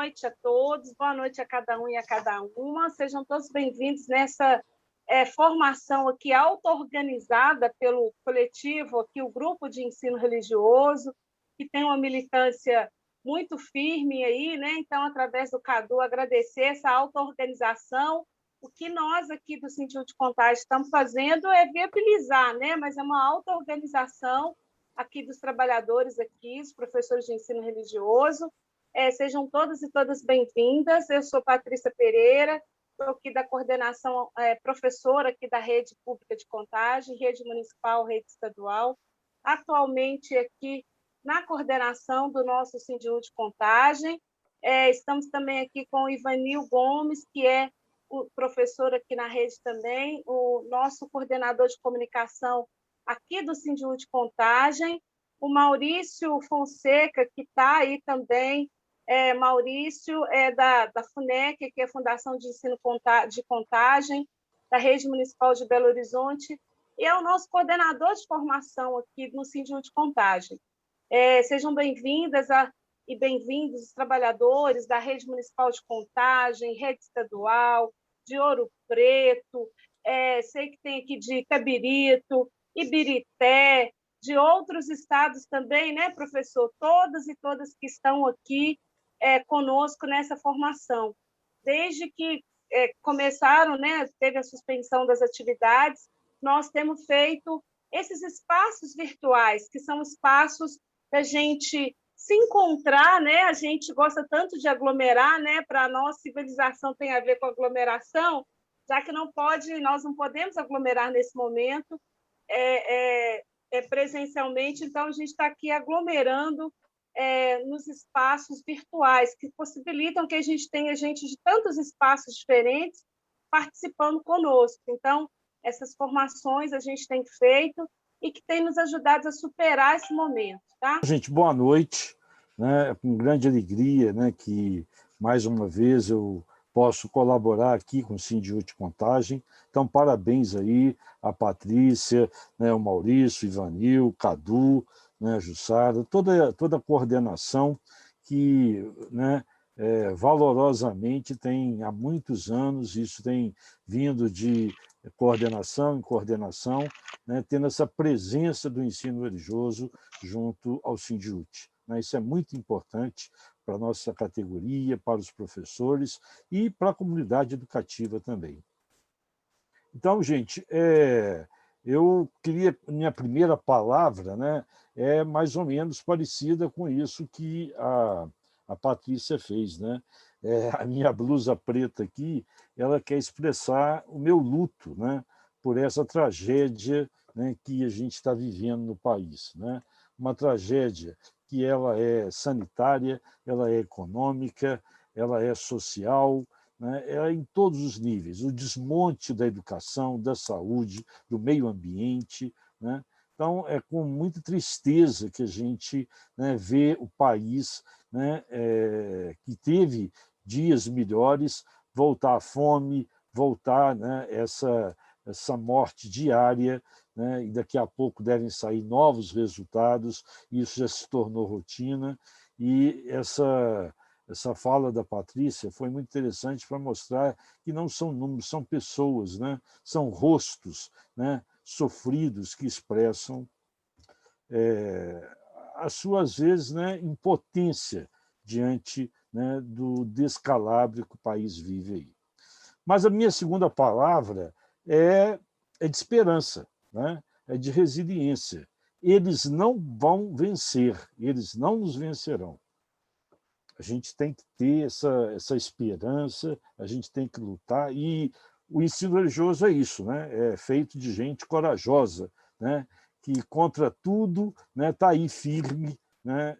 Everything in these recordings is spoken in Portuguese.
noite a todos, boa noite a cada um e a cada uma. Sejam todos bem-vindos nessa formação aqui auto-organizada pelo coletivo, aqui, o Grupo de Ensino Religioso, que tem uma militância muito firme aí, né? Então, através do CADU, agradecer essa auto-organização. O que nós aqui do Cintil de Contagem estamos fazendo é viabilizar, né? Mas é uma auto-organização aqui dos trabalhadores aqui, os professores de ensino religioso. Sejam todos e todas bem-vindas. Eu sou Patrícia Pereira, estou aqui da coordenação, professora aqui da Rede Pública de Contagem, Rede Municipal, Rede Estadual. Atualmente aqui na coordenação do nosso Cintil de Contagem. Estamos também aqui com o Ivanil Gomes, que é o professor aqui na rede também, o nosso coordenador de comunicação aqui do Cintil de Contagem, o Maurício Fonseca, que está aí também. Maurício é da FUNEC, que é a Fundação de Ensino de Contagem, da Rede Municipal de Belo Horizonte, e é o nosso coordenador de formação aqui no Cintil de Contagem. Sejam bem-vindas e bem-vindos os trabalhadores da Rede Municipal de Contagem, Rede Estadual, de Ouro Preto, sei que tem aqui de Cabirito, Ibirité, de outros estados também, né, professor? Todas e todas que estão aqui conosco nessa formação. Desde que começaram, né, teve a suspensão das atividades, nós temos feito esses espaços virtuais, que são espaços da gente se encontrar, né? A gente gosta tanto de aglomerar, né? Para nós, civilização tem a ver com aglomeração, já que nós não podemos aglomerar nesse momento presencialmente, então a gente está aqui aglomerando nos espaços virtuais, que possibilitam que a gente tenha gente de tantos espaços diferentes participando conosco. Então, essas formações a gente tem feito e que tem nos ajudado a superar esse momento. Tá? Gente, boa noite. Né? Com grande alegria, né, que, mais uma vez, eu posso colaborar aqui com o Cintil de Contagem. Então, parabéns aí a Patrícia, né, o Maurício, o Ivanil, o Cadu, né, a Jussara, toda a coordenação que, né, valorosamente tem há muitos anos, isso tem vindo de coordenação em coordenação, né, tendo essa presença do ensino religioso junto ao Sindiut. Isso é muito importante para a nossa categoria, para os professores e para a comunidade educativa também. Então, gente, eu queria, minha primeira palavra, né, é mais ou menos parecida com isso que a Patrícia fez. Né? A minha blusa preta aqui, ela quer expressar o meu luto, né, por essa tragédia, né, que a gente está vivendo no país. Né? Uma tragédia que ela é sanitária, ela é econômica, ela é social, né? É em todos os níveis, o desmonte da educação, da saúde, do meio ambiente. Né? Então, é com muita tristeza que a gente, né, vê o país, né, que teve dias melhores voltar à fome, voltar, né, essa morte diária, né, e daqui a pouco devem sair novos resultados, isso já se tornou rotina, e essa fala da Patrícia foi muito interessante para mostrar que não são números, são pessoas, né, são rostos, né, sofridos que expressam a sua, às vezes, né, impotência diante, né, do descalabro que o país vive aí. Mas a minha segunda palavra é de esperança, né? É de resiliência. Eles não vão vencer, eles não nos vencerão. A gente tem que ter essa esperança, a gente tem que lutar, e o ensino religioso é isso, né? É feito de gente corajosa, né? Que contra tudo está aí firme, né?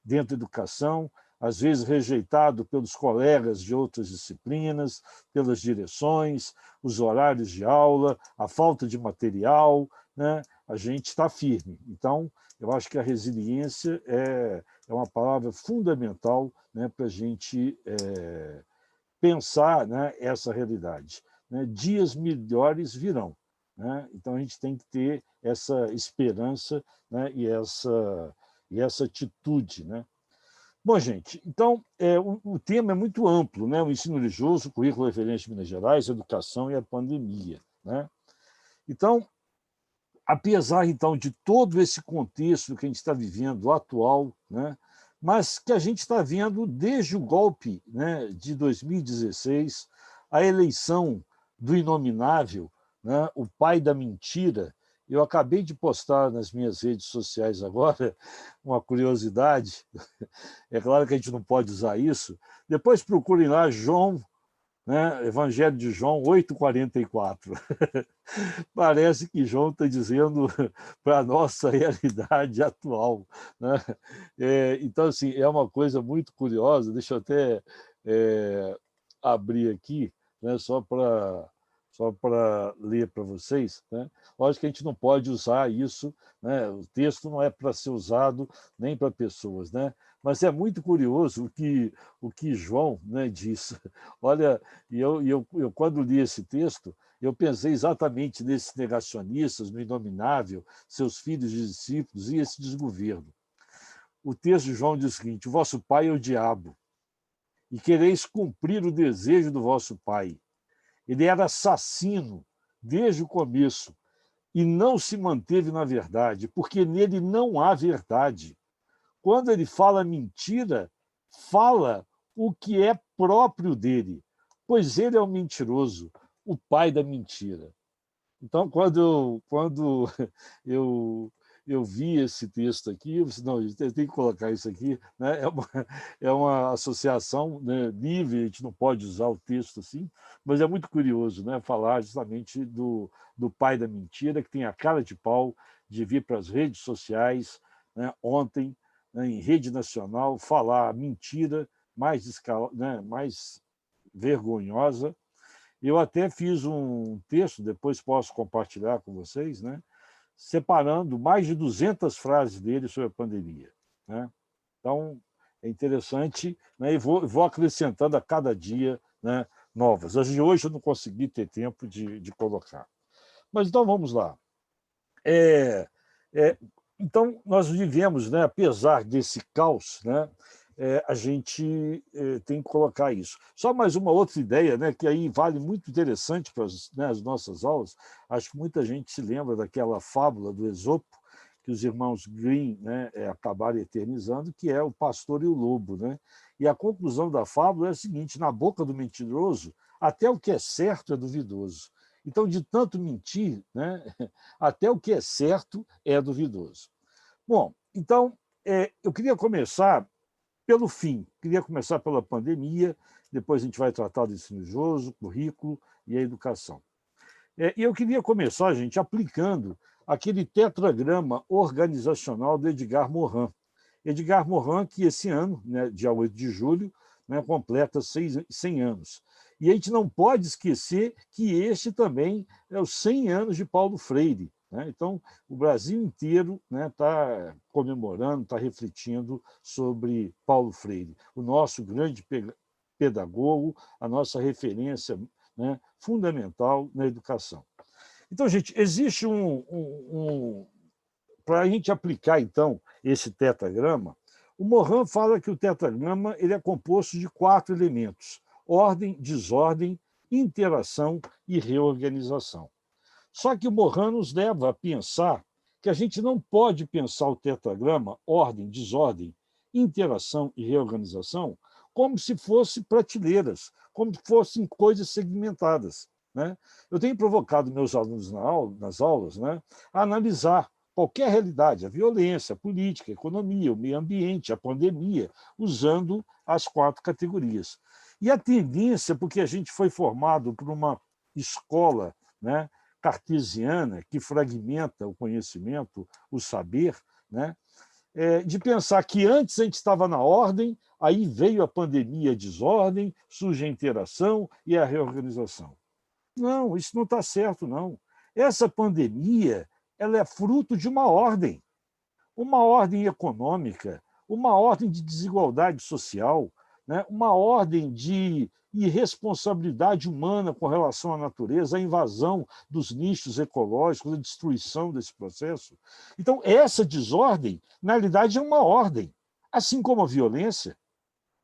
Dentro da educação, às vezes rejeitado pelos colegas de outras disciplinas, pelas direções, os horários de aula, a falta de material, né? A gente está firme. Então, eu acho que a resiliência é uma palavra fundamental, né, para a gente pensar, né, essa realidade. Né? Dias melhores virão. Né? Então, a gente tem que ter essa esperança, né, e essa atitude. Né? Bom, gente, então, o tema é muito amplo, né? O ensino religioso, o currículo referente de Minas Gerais, a educação e a pandemia, né? Então, apesar, então, de todo esse contexto que a gente está vivendo atual, né? Mas que a gente está vendo desde o golpe, né, de 2016, a eleição do inominável, né, o pai da mentira. Eu acabei de postar nas minhas redes sociais agora uma curiosidade. É claro que a gente não pode usar isso. Depois procurem lá João, né, Evangelho de João 8,44. Parece que João está dizendo para a nossa realidade atual, né? Então, assim, é uma coisa muito curiosa. Deixa eu até abrir aqui, né, só para ler para vocês, né? Lógico que a gente não pode usar isso, né? O texto não é para ser usado nem para pessoas, né? Mas é muito curioso o que João, né, diz. Olha, eu quando li esse texto, eu pensei exatamente nesses negacionistas, no inominável, seus filhos e discípulos e esse desgoverno. O texto de João diz o seguinte: o vosso pai é o diabo, e quereis cumprir o desejo do vosso pai. Ele era assassino desde o começo e não se manteve na verdade, porque nele não há verdade. Quando ele fala mentira, fala o que é próprio dele, pois ele é o mentiroso, o pai da mentira. Então, quando eu vi esse texto aqui, eu disse, não, eu tenho que colocar isso aqui, né? É uma associação, né, livre, a gente não pode usar o texto assim, mas é muito curioso, né, falar justamente do pai da mentira, que tem a cara de pau de vir para as redes sociais, né, ontem, né, em rede nacional, falar a mentira né, mais vergonhosa. Eu até fiz um texto, depois posso compartilhar com vocês, né, separando mais de 200 frases dele sobre a pandemia, né? Então, é interessante, né, e vou acrescentando a cada dia, né, novas. As de hoje eu não consegui ter tempo de colocar. Mas então vamos lá. Então, nós vivemos, né, apesar desse caos, né, a gente tem que colocar isso. Só mais uma outra ideia, né, que aí vale muito interessante para as nossas aulas. Acho que muita gente se lembra daquela fábula do Esopo, que os irmãos Grimm, né, acabaram eternizando, que é o pastor e o lobo, né? E a conclusão da fábula é a seguinte: na boca do mentiroso, até o que é certo é duvidoso. Então, de tanto mentir, né, até o que é certo é duvidoso. Bom, então, eu queria começar pelo fim, queria começar pela pandemia, depois a gente vai tratar do ensino religioso, currículo e a educação. E eu queria começar, gente, aplicando aquele tetragrama organizacional do Edgar Morin. Edgar Morin, que esse ano, né, dia 8 de julho, né, completa 100 anos. E a gente não pode esquecer que este também é os 100 anos de Paulo Freire, né? Então, o Brasil inteiro está comemorando, está refletindo sobre Paulo Freire, o nosso grande pedagogo, a nossa referência, né, fundamental na educação. Então, gente, existe para a gente aplicar, então, esse tetragrama, o Morin fala que o tetragrama ele é composto de 4 elementos: ordem, desordem, interação e reorganização. Só que o Morin nos leva a pensar que a gente não pode pensar o tetragrama, ordem, desordem, interação e reorganização, como se fossem prateleiras, como se fossem coisas segmentadas, né? Eu tenho provocado meus alunos nas aulas, né, a analisar qualquer realidade, a violência, a política, a economia, o meio ambiente, a pandemia, usando as 4 categorias. E a tendência, porque a gente foi formado por uma escola, né, cartesiana, que fragmenta o conhecimento, o saber, né, de pensar que antes a gente estava na ordem, aí veio a pandemia, a desordem, surge a interação e a reorganização. Não, isso não está certo, não. Essa pandemia ela é fruto de uma ordem econômica, uma ordem de desigualdade social, né? Uma ordem de irresponsabilidade humana com relação à natureza, a invasão dos nichos ecológicos, a destruição desse processo. Então, essa desordem, na realidade, é uma ordem. assim como a violência,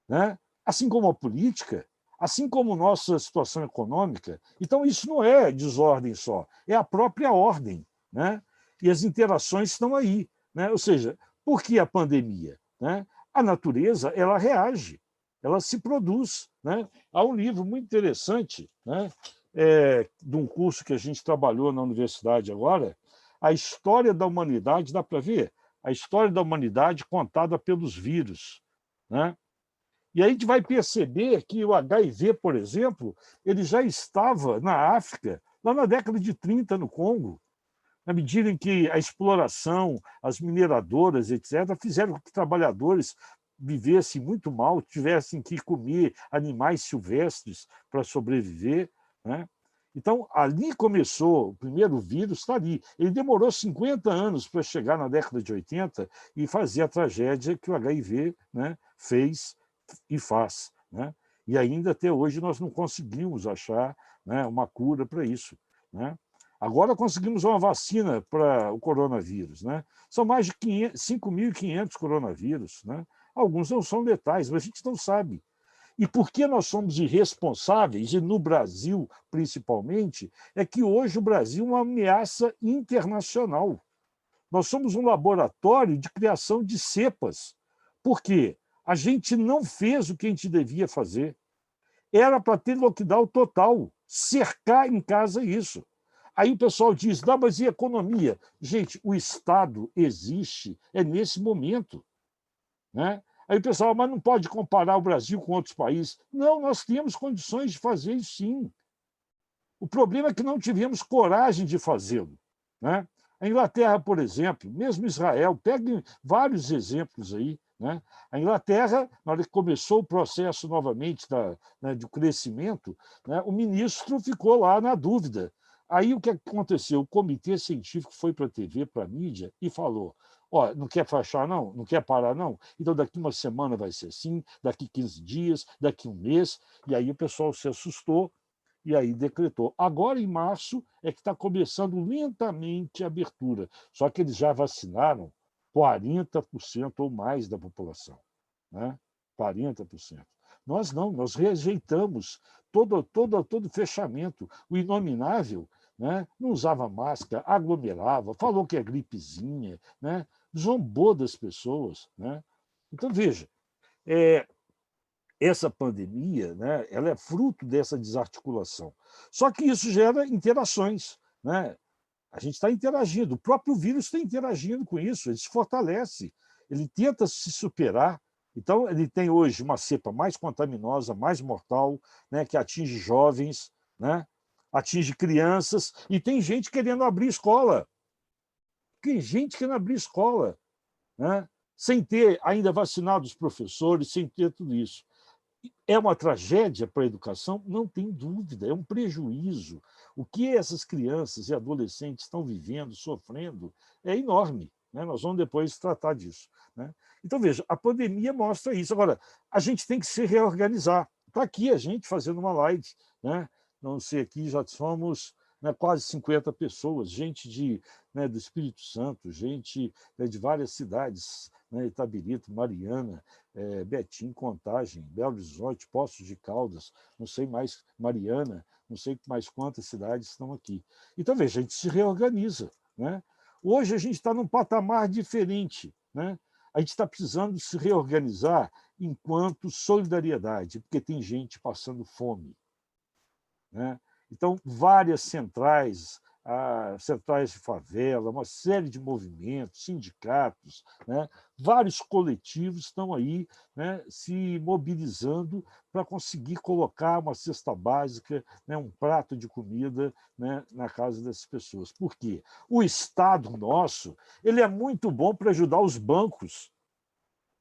né? Assim como a política, assim como nossa situação econômica. Então, isso não é desordem só, é a própria ordem, né? E as interações estão aí, né? Ou seja, por que a pandemia? Né? A natureza, ela reage, ela se produz, né? Há um livro muito interessante, né? De um curso que a gente trabalhou na universidade agora, A História da Humanidade, dá para ver? A história da humanidade contada pelos vírus, né? E aí a gente vai perceber que o HIV, por exemplo, ele já estava na África, lá na década de 30, no Congo, na medida em que a exploração, as mineradoras, etc., fizeram com que trabalhadores vivessem muito mal, tivessem que comer animais silvestres para sobreviver, né? Então, ali começou, o primeiro vírus está ali. Ele demorou 50 anos para chegar na década de 80 e fazer a tragédia que o HIV, né, fez e faz, né? E ainda até hoje nós não conseguimos achar, né, uma cura para isso, né? Agora conseguimos uma vacina para o coronavírus, né? São mais de 5.500 coronavírus, né? Alguns não são letais, mas a gente não sabe. E por que nós somos irresponsáveis, e no Brasil principalmente, é que hoje o Brasil é uma ameaça internacional. Nós somos um laboratório de criação de cepas. Por quê? A gente não fez o que a gente devia fazer. Era para ter lockdown total, cercar em casa isso. Aí o pessoal diz, não, mas e economia? Gente, o Estado existe, é nesse momento, né? Aí o pessoal, mas não pode comparar o Brasil com outros países. Não, nós temos condições de fazer isso sim. O problema é que não tivemos coragem de fazê-lo, né? A Inglaterra, por exemplo, mesmo Israel, peguem vários exemplos aí, né? A Inglaterra, na hora que começou o processo novamente do crescimento, né, o ministro ficou lá na dúvida. Aí o que aconteceu? O comitê científico foi para a TV, para a mídia, e falou: ó, não quer fechar, não? Não quer parar, não? Então, daqui uma semana vai ser assim, daqui 15 dias, daqui um mês. E aí o pessoal se assustou, e aí decretou. Agora, em março, é que está começando lentamente a abertura. Só que eles já vacinaram 40% ou mais da população, né? 40%. Nós não, nós rejeitamos todo fechamento. O Inominável, né, não usava máscara, aglomerava, falou que é gripezinha, né, zombou das pessoas. Né? Então, veja, essa pandemia, né, ela é fruto dessa desarticulação. Só que isso gera interações. Né? A gente está interagindo, o próprio vírus está interagindo com isso, ele se fortalece, ele tenta se superar. Então, ele tem hoje uma cepa mais contaminosa, mais mortal, né, que atinge jovens, né, atinge crianças, e tem gente querendo abrir escola. Tem gente querendo abrir escola, né, sem ter ainda vacinado os professores, sem ter tudo isso. É uma tragédia para a educação? Não tem dúvida, é um prejuízo. O que essas crianças e adolescentes estão vivendo, sofrendo, é enorme. Né? Nós vamos depois tratar disso. Né? Então, veja, a pandemia mostra isso. Agora, a gente tem que se reorganizar. Está aqui a gente fazendo uma live. Né? Não sei, aqui já somos, né, quase 50 pessoas, gente né, do Espírito Santo, gente, né, de várias cidades, né, Itabirito, Mariana, Betim, Contagem, Belo Horizonte, Poços de Caldas, não sei mais, Mariana, não sei mais quantas cidades estão aqui. Então, veja, a gente se reorganiza. Né? Hoje a gente está num patamar diferente. Né? A gente está precisando se reorganizar enquanto solidariedade, porque tem gente passando fome. Né? Então, várias centrais, centrais de favela, uma série de movimentos, sindicatos, né? Vários coletivos estão aí, né, se mobilizando para conseguir colocar uma cesta básica, né, um prato de comida, né, na casa dessas pessoas. Por quê? O Estado nosso, ele é muito bom para ajudar os bancos.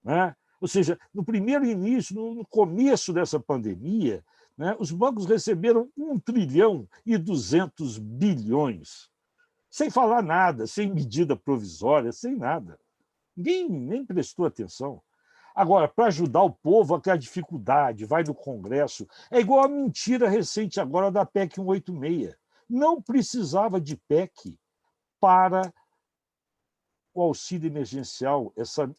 Né? Ou seja, no primeiro início, no começo dessa pandemia, né, os bancos receberam 1,2 trilhão, sem falar nada, sem medida provisória, sem nada. Ninguém nem prestou atenção. Agora, para ajudar o povo, aquela dificuldade, vai no Congresso, é igual a mentira recente agora da PEC 186. Não precisava de PEC para o auxílio emergencial, essa,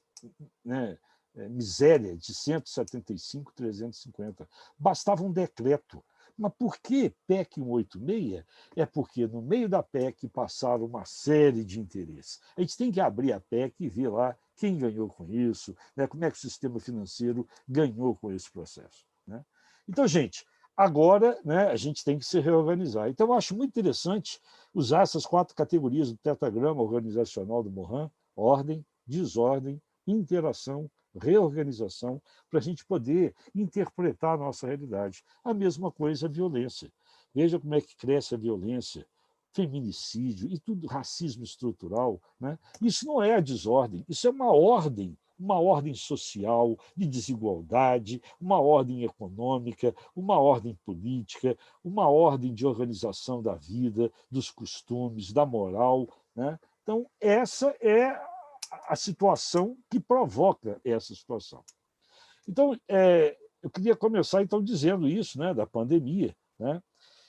né, miséria de 175.350. Bastava um decreto. Mas por que PEC 186? É porque no meio da PEC passaram uma série de interesses. A gente tem que abrir a PEC e ver lá quem ganhou com isso, né? Como é que o sistema financeiro ganhou com esse processo. Né? Então, gente, agora, né, a gente tem que se reorganizar. Então, eu acho muito interessante usar essas 4 categorias do tetragrama organizacional do Morin: ordem, desordem, interação, reorganização, para a gente poder interpretar a nossa realidade. A mesma coisa a violência. Veja como é que cresce a violência, feminicídio e tudo, racismo estrutural. Né? Isso não é a desordem, isso é uma ordem social de desigualdade, uma ordem econômica, uma ordem política, uma ordem de organização da vida, dos costumes, da moral. Né? Então, essa é a situação que provoca essa situação. Então, eu queria começar, então, dizendo isso, né, da pandemia, né?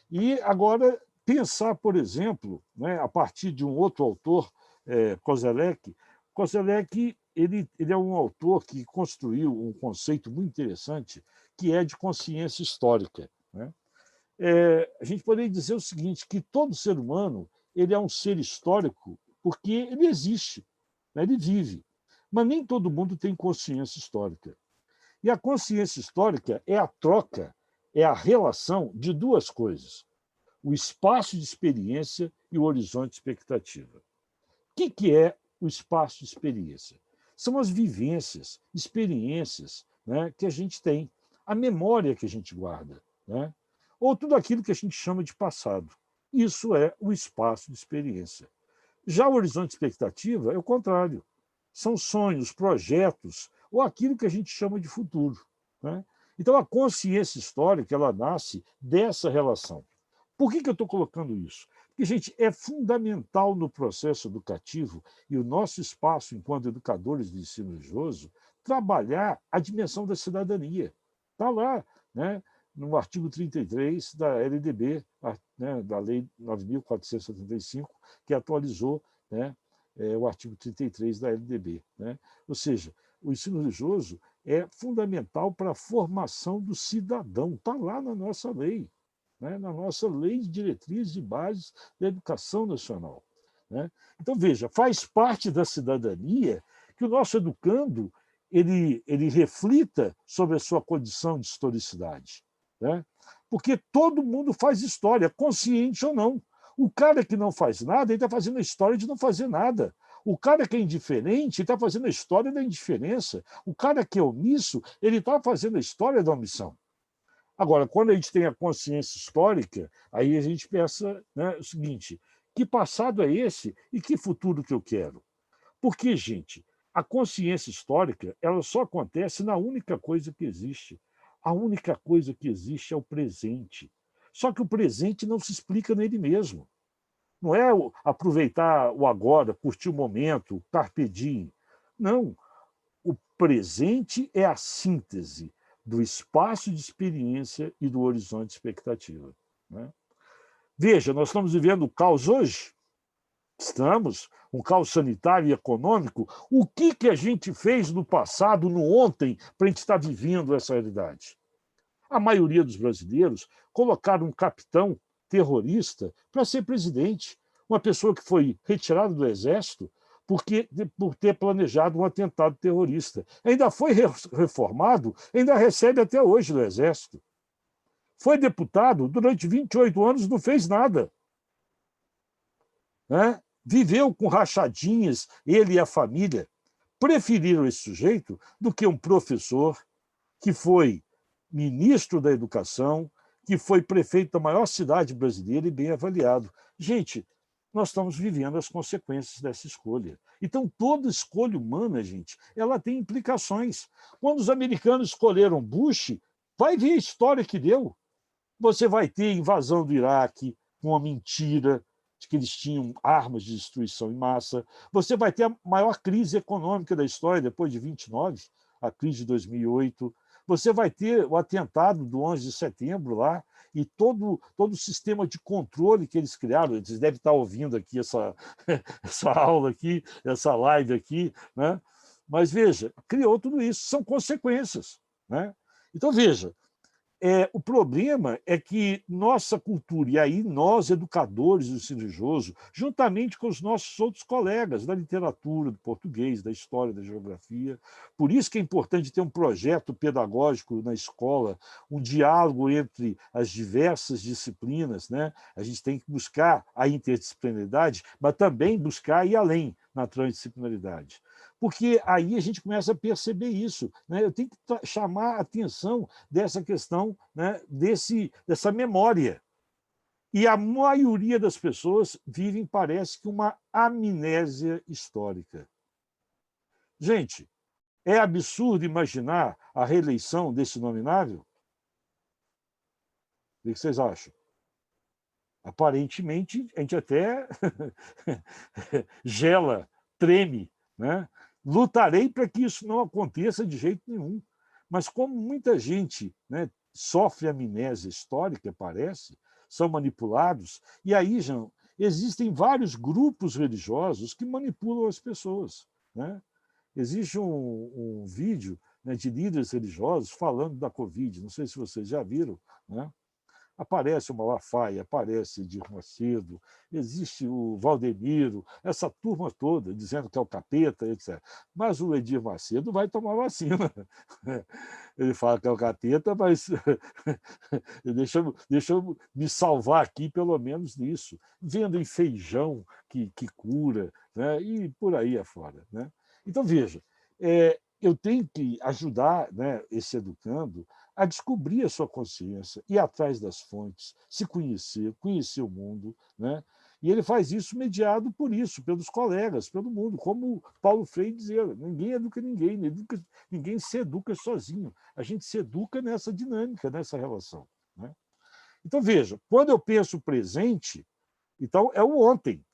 E agora pensar, por exemplo, né, a partir de um outro autor, Koselleck. Koselleck ele é um autor que construiu um conceito muito interessante, que é de consciência histórica. Né? A gente poderia dizer o seguinte, que todo ser humano ele é um ser histórico porque ele existe, né? Ele vive. Mas nem todo mundo tem consciência histórica. E a consciência histórica é a troca, é a relação de 2 coisas: o espaço de experiência e o horizonte de expectativa. O que é o espaço de experiência? São as vivências, experiências, né, que a gente tem, a memória que a gente guarda, né? Ou tudo aquilo que a gente chama de passado. Isso é o espaço de experiência. Já o horizonte de expectativa é o contrário. São sonhos, projetos, ou aquilo que a gente chama de futuro. Né? Então, a consciência histórica ela nasce dessa relação. Por que eu estou colocando isso? Porque, gente, é fundamental no processo educativo e o nosso espaço, enquanto educadores de ensino religioso, trabalhar a dimensão da cidadania. Está lá, né, no artigo 33 da LDB, né, da Lei 9.475, que atualizou, né, o artigo 33 da LDB. Né? Ou seja, o ensino religioso é fundamental para a formação do cidadão. Está lá na nossa lei. Né, na nossa lei de diretrizes e bases da educação nacional. Né? Então, veja, faz parte da cidadania que o nosso educando ele reflita sobre a sua condição de historicidade. Né? Porque todo mundo faz história, consciente ou não. O cara que não faz nada, ele está fazendo a história de não fazer nada. O cara que é indiferente está fazendo a história da indiferença. O cara que é omisso, ele está fazendo a história da omissão. Agora, quando a gente tem a consciência histórica, aí a gente pensa, né, o seguinte: que passado é esse e que futuro que eu quero? Porque, gente, a consciência histórica ela só acontece na única coisa que existe. A única coisa que existe é o presente. Só que o presente não se explica nele mesmo. Não é aproveitar o agora, curtir o momento, carpe diem. Não. O presente é a síntese do espaço de experiência e do horizonte de expectativa. Né? Veja, nós estamos vivendo o caos hoje. Estamos, um caos sanitário e econômico. O que a gente fez no passado, no ontem, para a gente estar vivendo essa realidade? A maioria dos brasileiros colocaram um capitão terrorista para ser presidente, uma pessoa que foi retirada do exército por ter planejado um atentado terrorista. Ainda foi reformado, ainda recebe até hoje no exército. Foi deputado, durante 28 anos não fez nada. Né? Viveu com rachadinhas, ele e a família. Preferiram esse sujeito do que um professor que foi ministro da Educação, que foi prefeito da maior cidade brasileira e bem avaliado. Gente, nós estamos vivendo as consequências dessa escolha. Então, toda escolha humana, gente, ela tem implicações. Quando os americanos escolheram Bush, vai ver a história que deu. Você vai ter invasão do Iraque, uma mentira de que eles tinham armas de destruição em massa. Você vai ter a maior crise econômica da história, depois de 29, a crise de 2008. Você vai ter o atentado do 11 de setembro lá e todo o sistema de controle que eles criaram. Vocês devem estar ouvindo aqui essa aula aqui, essa live aqui, né? Mas, veja, criou tudo isso, são consequências. Né? Então, veja, o problema é que nossa cultura, e aí nós, educadores do ensino religioso, juntamente com os nossos outros colegas da literatura, do português, da história, da geografia, por isso que é importante ter um projeto pedagógico na escola, um diálogo entre as diversas disciplinas, né? A gente tem que buscar a interdisciplinaridade, mas também buscar ir além na transdisciplinaridade. Porque aí a gente começa a perceber isso. Né? Eu tenho que chamar a atenção dessa questão, né, dessa memória. E a maioria das pessoas vivem, parece que, uma amnésia histórica. Gente, é absurdo imaginar a reeleição desse nominável? O que vocês acham? Aparentemente, a gente até gela, treme, né? Lutarei para que isso não aconteça de jeito nenhum. Mas como muita gente, né, sofre amnésia histórica, parece, são manipulados, e aí, João, existem vários grupos religiosos que manipulam as pessoas. Né? Existe um vídeo, né, de líderes religiosos falando da Covid, não sei se vocês já viram, né? Aparece o Malafaia, aparece Edir Macedo, existe o Valdemiro, essa turma toda dizendo que é o capeta, etc. Mas o Edir Macedo vai tomar vacina. Ele fala que é o capeta, mas deixa eu me salvar aqui, pelo menos nisso. Vendem feijão que cura, né? E por aí afora. Né? Então, veja, eu tenho que ajudar, né, esse educando a descobrir a sua consciência, ir atrás das fontes, se conhecer, conhecer o mundo. Né? E ele faz isso mediado por isso, pelos colegas, pelo mundo, como Paulo Freire dizia, ninguém educa ninguém, ninguém se educa sozinho, a gente se educa nessa dinâmica, nessa relação. Né? Então, veja, quando eu penso presente, então é o ontem.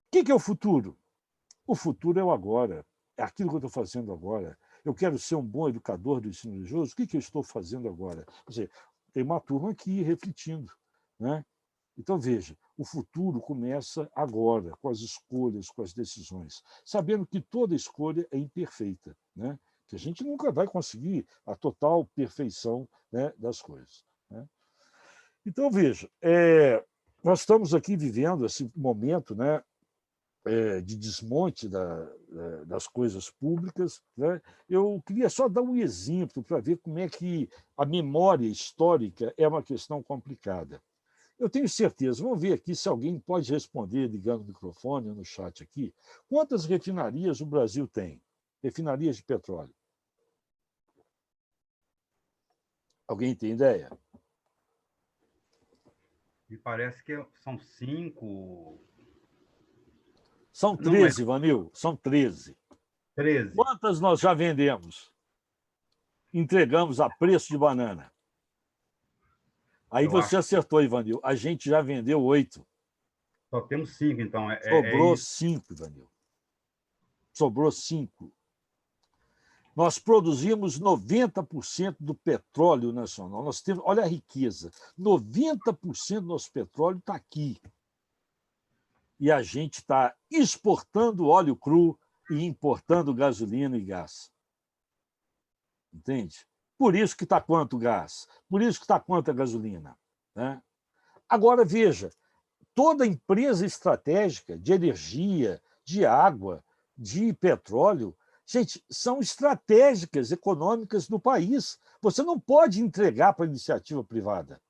O que é o futuro? O futuro é o agora, é aquilo que eu estou fazendo agora. Eu quero ser um bom educador do ensino religioso, o que eu estou fazendo agora? Quer dizer, tem uma turma aqui refletindo. Né? Então, veja, o futuro começa agora, com as escolhas, com as decisões, sabendo que toda escolha é imperfeita, né? Que a gente nunca vai conseguir a total perfeição, né, das coisas. Né? Então, veja, nós estamos aqui vivendo esse momento, né, de desmonte das coisas públicas. Né? Eu queria só dar um exemplo para ver como é que a memória histórica é uma questão complicada. Eu tenho certeza, vamos ver aqui se alguém pode responder, ligando o microfone no chat aqui, quantas refinarias o Brasil tem? Refinarias de petróleo. Alguém tem ideia? Me parece que são 5... São 13, Vanil, são 13. 13. Quantas nós já vendemos? Entregamos a preço de banana. Aí você acertou, Ivanil. A gente já vendeu 8. Só temos 5, então. Sobrou 5, Ivanil. Sobrou 5. Nós produzimos 90% do petróleo nacional. Nós temos, olha a riqueza, 90% do nosso petróleo está aqui. E a gente está exportando óleo cru e importando gasolina e gás. Entende? Por isso que está quanto gás, por isso que está quanto a gasolina. Né? Agora, veja, toda empresa estratégica de energia, de água, de petróleo, gente, são estratégicas econômicas do país. Você não pode entregar para a iniciativa privada,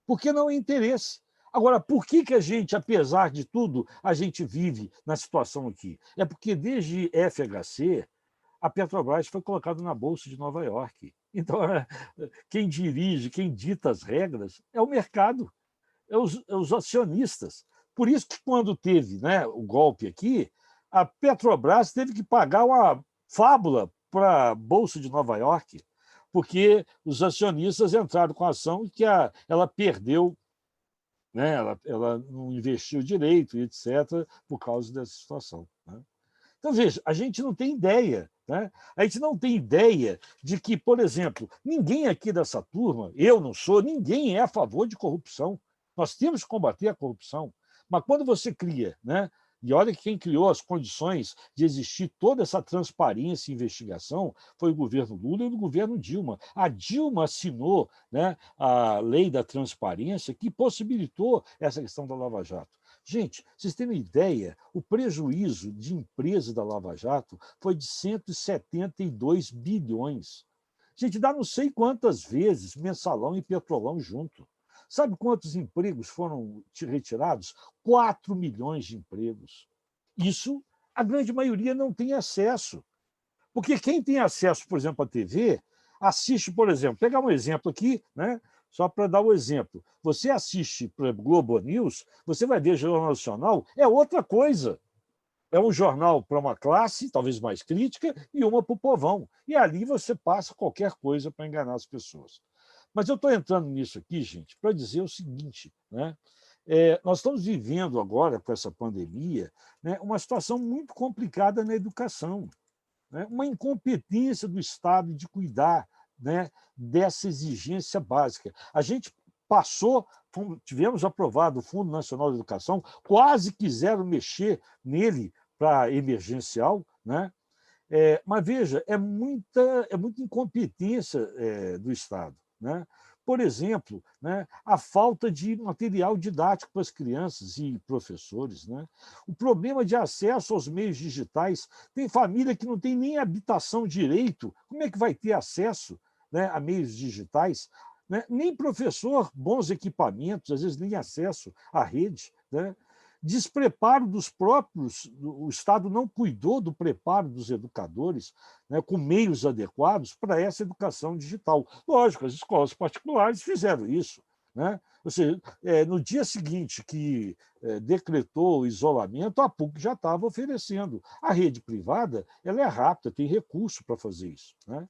porque não é interesse. Agora, por que a gente, apesar de tudo, a gente vive na situação aqui? É porque desde FHC, a Petrobras foi colocada na Bolsa de Nova York. Então, quem dirige, quem dita as regras é o mercado, é os acionistas. Por isso que, quando teve, né, o golpe aqui, a Petrobras teve que pagar uma fábula para a Bolsa de Nova York, porque os acionistas entraram com a ação e que ela perdeu, né, ela não investiu direito, etc., por causa dessa situação. Né? Então, veja, a gente não tem ideia. Né? A gente não tem ideia de que, por exemplo, ninguém aqui dessa turma, eu não sou, ninguém é a favor de corrupção. Nós temos que combater a corrupção. Mas quando você cria, né, E olha que quem criou as condições de existir toda essa transparência e investigação foi o governo Lula e o governo Dilma. A Dilma assinou, né, a lei da transparência que possibilitou essa questão da Lava Jato. Gente, vocês terem ideia, o prejuízo de empresa da Lava Jato foi de 172 bilhões. Gente, dá não sei quantas vezes Mensalão e Petrolão junto. Sabe quantos empregos foram retirados? 4 milhões de empregos. Isso, a grande maioria não tem acesso. Porque quem tem acesso, por exemplo, à TV, assiste, por exemplo, pegar um exemplo aqui, né? Só para dar o exemplo. Você assiste para Globo News, você vai ver Jornal Nacional, é outra coisa. É um jornal para uma classe, talvez mais crítica, e uma para o povão. E ali você passa qualquer coisa para enganar as pessoas. Mas eu estou entrando nisso aqui, gente, para dizer o seguinte, né? Nós estamos vivendo agora, com essa pandemia, né, uma situação muito complicada na educação, né? Uma incompetência do Estado de cuidar, né, dessa exigência básica. A gente passou, tivemos aprovado o Fundo Nacional de Educação, quase quiseram mexer nele para emergencial, né? Mas, veja, é muita incompetência do Estado, né? Por exemplo, né, a falta de material didático para as crianças e professores, né? O problema de acesso aos meios digitais. Tem família que não tem nem habitação direito. Como é que vai ter acesso, né, a meios digitais? Né? Nem professor, bons equipamentos, às vezes nem acesso à rede, né? Despreparo dos próprios, o Estado não cuidou do preparo dos educadores, né, com meios adequados para essa educação digital. Lógico, as escolas particulares fizeram isso, né? Ou seja, no dia seguinte que decretou o isolamento, a PUC já estava oferecendo. A rede privada ela é rápida, tem recurso para fazer isso, né?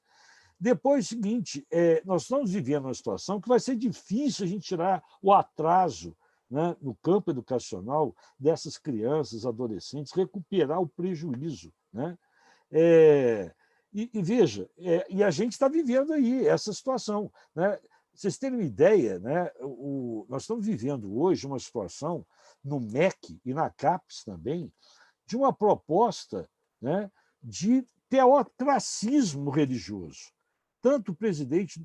Depois, o seguinte, nós estamos vivendo uma situação que vai ser difícil a gente tirar o atraso, né, no campo educacional dessas crianças, adolescentes, recuperar o prejuízo, né? Veja, e a gente está vivendo aí essa situação, né? Vocês terem uma ideia, né, nós estamos vivendo hoje uma situação no MEC e na CAPES também, de uma proposta, né, de teocracismo religioso. Tanto o presidente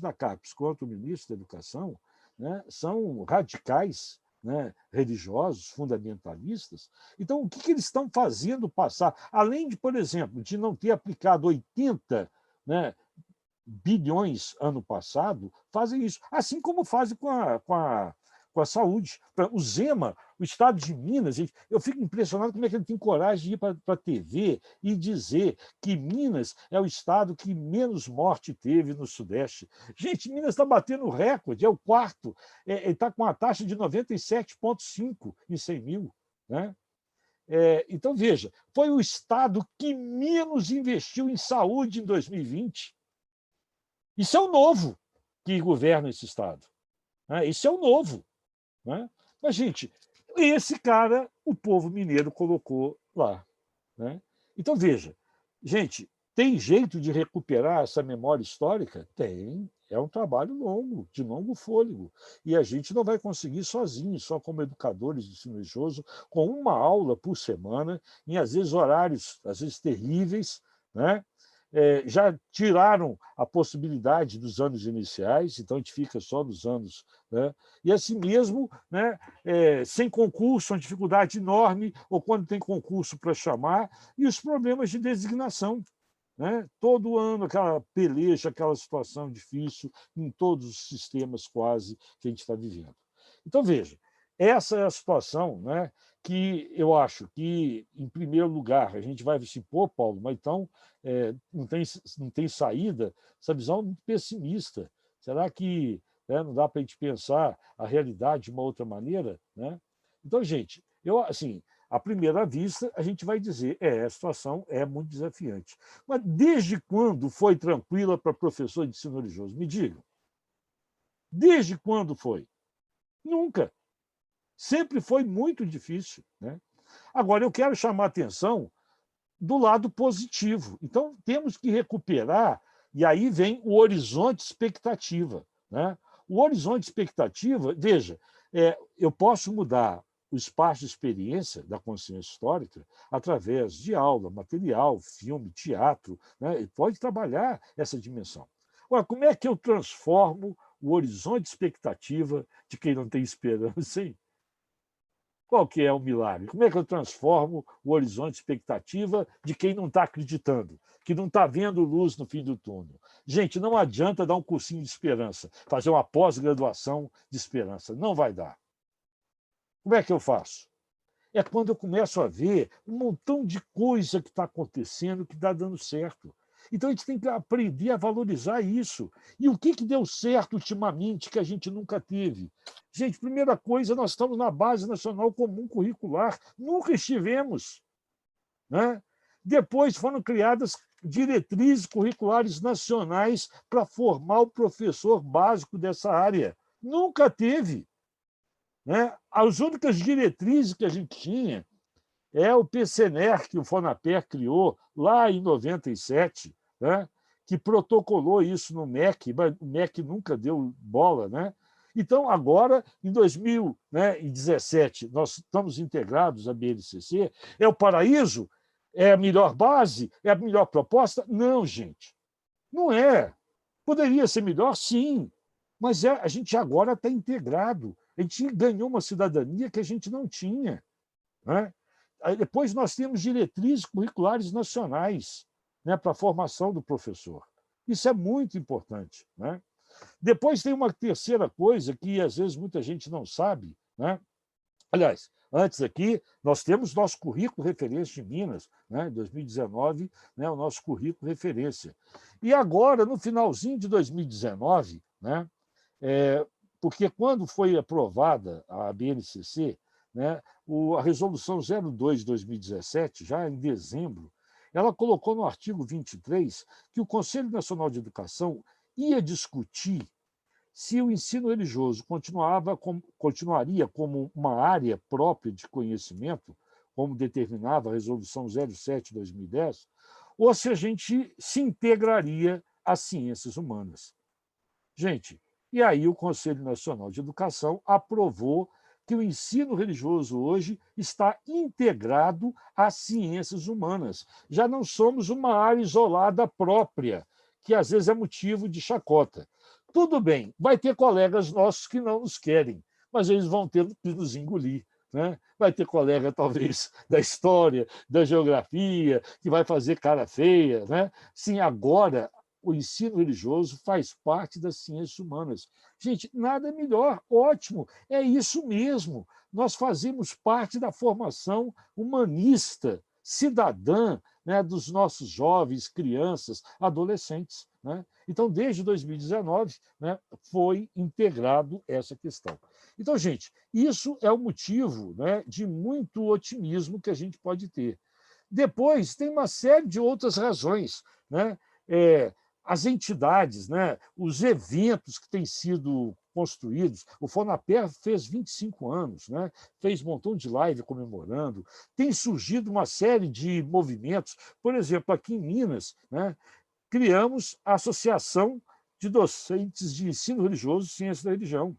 da CAPES quanto o ministro da Educação, né, são radicais, né, religiosos, fundamentalistas. Então, o que eles estão fazendo passar? Além de, por exemplo, de não ter aplicado 80, né, bilhões ano passado, fazem isso. Assim como fazem com a saúde. O Zema, o estado de Minas, gente, eu fico impressionado como é que ele tem coragem de ir para a TV e dizer que Minas é o estado que menos morte teve no Sudeste. Gente, Minas está batendo recorde, é o quarto, ele está com uma taxa de 97,5 em 100 mil. Né? Então, veja, foi o estado que menos investiu em saúde em 2020. Isso é o novo que governa esse estado. Né? Isso é o novo. Né? Mas, gente, esse cara o povo mineiro colocou lá. Né? Então, veja, gente, tem jeito de recuperar essa memória histórica? Tem. É um trabalho longo, de longo fôlego. E a gente não vai conseguir sozinho, só como educadores de ensino religioso, com uma aula por semana, em, às vezes, horários, às vezes, terríveis, né? Já tiraram a possibilidade dos anos iniciais, então a gente fica só nos anos, né? E assim mesmo, né, sem concurso, uma dificuldade enorme, ou quando tem concurso para chamar, e os problemas de designação. Né? Todo ano aquela peleja, aquela situação difícil em todos os sistemas quase que a gente está vivendo. Então, veja, essa é a situação, né, que eu acho que, em primeiro lugar, a gente vai se pô, Paulo, mas então não tem saída, essa visão é muito pessimista. Será que não dá para a gente pensar a realidade de uma outra maneira? Né? Então, gente, assim, à primeira vista, a gente vai dizer a situação é muito desafiante. Mas desde quando foi tranquila para professor de ensino religioso? Me digam. Desde quando foi? Nunca. Sempre foi muito difícil. Né? Agora, eu quero chamar a atenção do lado positivo. Então, temos que recuperar, e aí vem o horizonte expectativa. Né? O horizonte expectativa, veja, eu posso mudar o espaço de experiência da consciência histórica através de aula, material, filme, teatro, né? E pode trabalhar essa dimensão. Agora, como é que eu transformo o horizonte de expectativa de quem não tem esperança, hein? Qual que é o milagre? Como é que eu transformo o horizonte de expectativa de quem não está acreditando, que não está vendo luz no fim do túnel? Gente, não adianta dar um cursinho de esperança, fazer uma pós-graduação de esperança. Não vai dar. Como é que eu faço? É quando eu começo a ver um montão de coisa que está acontecendo que está dando certo. Então, a gente tem que aprender a valorizar isso. E o que deu certo ultimamente que a gente nunca teve? Gente, primeira coisa, nós estamos na Base Nacional Comum Curricular. Nunca estivemos. Né? Depois foram criadas diretrizes curriculares nacionais para formar o professor básico dessa área. Nunca teve. Né? As únicas diretrizes que a gente tinha é o PCNER, que o FONAPER criou lá em 97, né? Que protocolou isso no MEC, mas o MEC nunca deu bola. Né? Então, agora, em 2017, nós estamos integrados à BNCC. É o paraíso? É a melhor base? É a melhor proposta? Não, gente. Não é. Poderia ser melhor, sim, mas a gente agora está integrado. A gente ganhou uma cidadania que a gente não tinha. Né? Aí depois nós temos diretrizes curriculares nacionais, né, para a formação do professor. Isso é muito importante. Né? Depois tem uma terceira coisa que, às vezes, muita gente não sabe. Né? Aliás, antes aqui, nós temos nosso currículo referência de Minas, né, em 2019, né, o nosso currículo referência. E agora, no finalzinho de 2019, né, porque quando foi aprovada a BNCC, né, a Resolução 02 de 2017, já em dezembro, ela colocou no artigo 23 que o Conselho Nacional de Educação ia discutir se o ensino religioso continuaria como uma área própria de conhecimento, como determinava a Resolução 07 de 2010, ou se a gente se integraria às ciências humanas. Gente, e aí o Conselho Nacional de Educação aprovou que o ensino religioso hoje está integrado às ciências humanas. Já não somos uma área isolada própria, que às vezes é motivo de chacota. Tudo bem, vai ter colegas nossos que não nos querem, mas eles vão ter que nos engolir. Né? Vai ter colega, talvez, da história, da geografia, que vai fazer cara feia. Né? Sim, agora o ensino religioso faz parte das ciências humanas. Gente, nada melhor, ótimo, é isso mesmo. Nós fazemos parte da formação humanista, cidadã, né, dos nossos jovens, crianças, adolescentes. Né? Então, desde 2019, né, foi integrado essa questão. Então, gente, isso é o motivo, né, de muito otimismo que a gente pode ter. Depois, tem uma série de outras razões. Né? As entidades, né, os eventos que têm sido construídos. O FONAPER fez 25 anos, né, fez um montão de live comemorando. Tem surgido uma série de movimentos. Por exemplo, aqui em Minas, né, criamos a Associação de Docentes de Ensino Religioso e Ciência da Religião.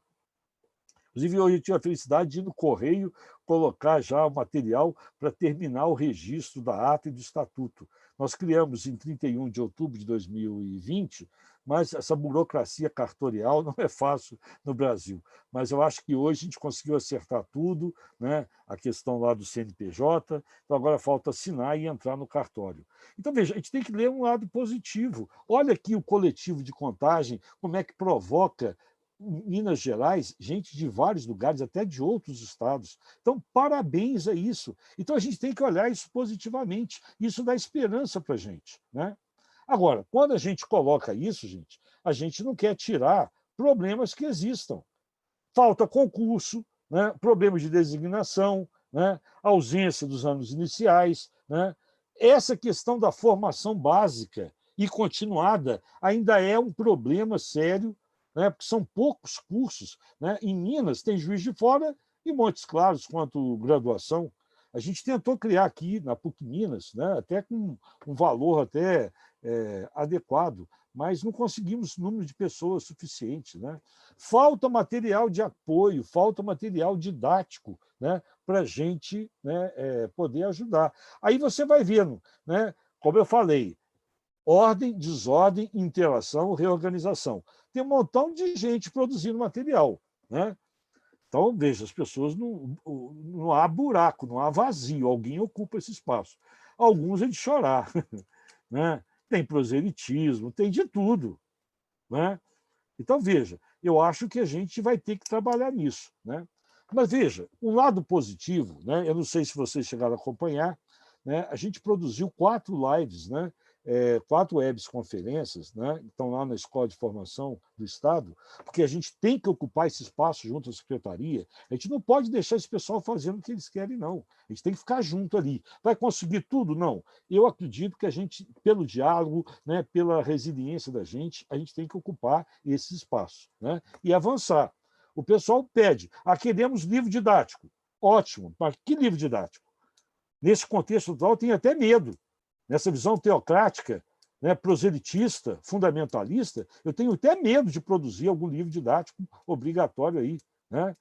Inclusive, hoje eu tive a felicidade de ir no Correio colocar já o material para terminar o registro da ata e do estatuto. Nós criamos em 31 de outubro de 2020, mas essa burocracia cartorial não é fácil no Brasil. Mas eu acho que hoje a gente conseguiu acertar tudo, né? A questão lá do CNPJ, então agora falta assinar e entrar no cartório. Então, veja, a gente tem que ler um lado positivo. Olha aqui o coletivo de contagem, como é que provoca Minas Gerais, gente de vários lugares, até de outros estados. Então, parabéns a isso. Então, a gente tem que olhar isso positivamente. Isso dá esperança para a gente. Né? Agora, quando a gente coloca isso, gente, a gente não quer tirar problemas que existam. Falta concurso, né? Problemas de designação, né? Ausência dos anos iniciais. Né? Essa questão da formação básica e continuada ainda é um problema sério, né, porque são poucos cursos. Né? Em Minas, tem Juiz de Fora e Montes Claros, quanto graduação. A gente tentou criar aqui, na PUC Minas, né, até com um valor até adequado, mas não conseguimos número de pessoas suficiente, né? Falta material de apoio, falta material didático, né, para a gente, né, poder ajudar. Aí você vai vendo, né, como eu falei, ordem, desordem, interação, reorganização. Tem um montão de gente produzindo material, né? Então, veja, as pessoas não há buraco, não há vazio, alguém ocupa esse espaço. Alguns é de chorar, né? Tem proselitismo, tem de tudo, né? Então, veja, eu acho que a gente vai ter que trabalhar nisso, né? Mas, veja, um lado positivo, né? Eu não sei se vocês chegaram a acompanhar, né? A gente produziu 4 lives, né? 4 webs conferências, né? Estão lá na Escola de Formação do Estado, porque a gente tem que ocupar esse espaço junto à secretaria. A gente não pode deixar esse pessoal fazendo o que eles querem, não. A gente tem que ficar junto ali. Vai conseguir tudo? Não. Eu acredito que a gente, pelo diálogo, né, pela resiliência da gente, a gente tem que ocupar esse espaço, né, e avançar. O pessoal pede, queremos livro didático. Ótimo, mas que livro didático? Nesse contexto atual, tem até medo. Nessa visão teocrática, né, proselitista, fundamentalista, eu tenho até medo de produzir algum livro didático obrigatório aí, né?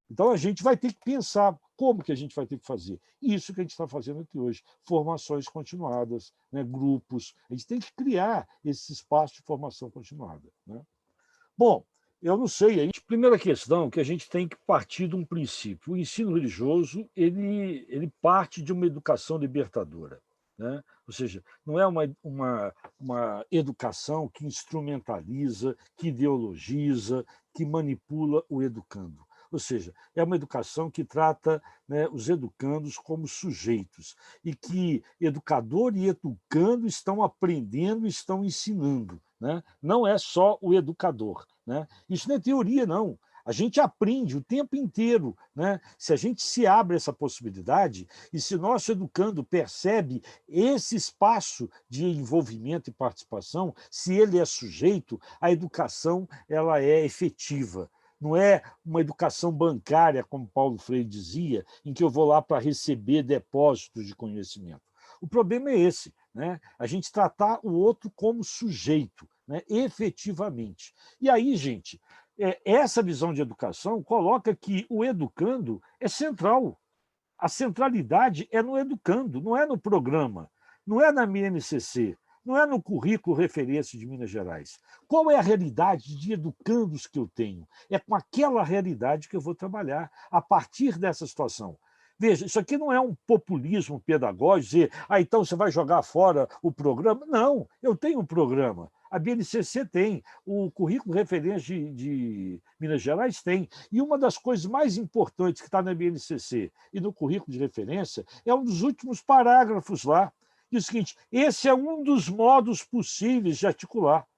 Então, a gente vai ter que pensar como que a gente vai ter que fazer. Isso que a gente está fazendo aqui hoje, formações continuadas, né, grupos. A gente tem que criar esse espaço de formação continuada, né? Bom, eu não sei. A primeira questão que a gente tem que partir de um princípio. O ensino religioso ele parte de uma educação libertadora, né? Ou seja, não é uma educação que instrumentaliza, que ideologiza, que manipula o educando. Ou seja, é uma educação que trata, né, os educandos como sujeitos e que educador e educando estão aprendendo, estão ensinando, né? Não é só o educador, né? Isso não é teoria, não. A gente aprende o tempo inteiro, né? Se a gente se abre essa possibilidade e se nosso educando percebe esse espaço de envolvimento e participação, se ele é sujeito, a educação ela é efetiva. Não é uma educação bancária, como Paulo Freire dizia, em que eu vou lá para receber depósitos de conhecimento. O problema é esse, né? A gente tratar o outro como sujeito, né? Efetivamente. E aí, gente, essa visão de educação coloca que o educando é central. A centralidade é no educando, não é no programa, não é na MNCC, não é no currículo referência de Minas Gerais. Qual é a realidade de educandos que eu tenho? É com aquela realidade que eu vou trabalhar a partir dessa situação. Veja, isso aqui não é um populismo pedagógico, dizer, então você vai jogar fora o programa. Não, eu tenho um programa. A BNCC tem, o currículo referência de Minas Gerais tem. E uma das coisas mais importantes que está na BNCC e no currículo de referência é um dos últimos parágrafos lá. Diz o seguinte, esse é um dos modos possíveis de articular,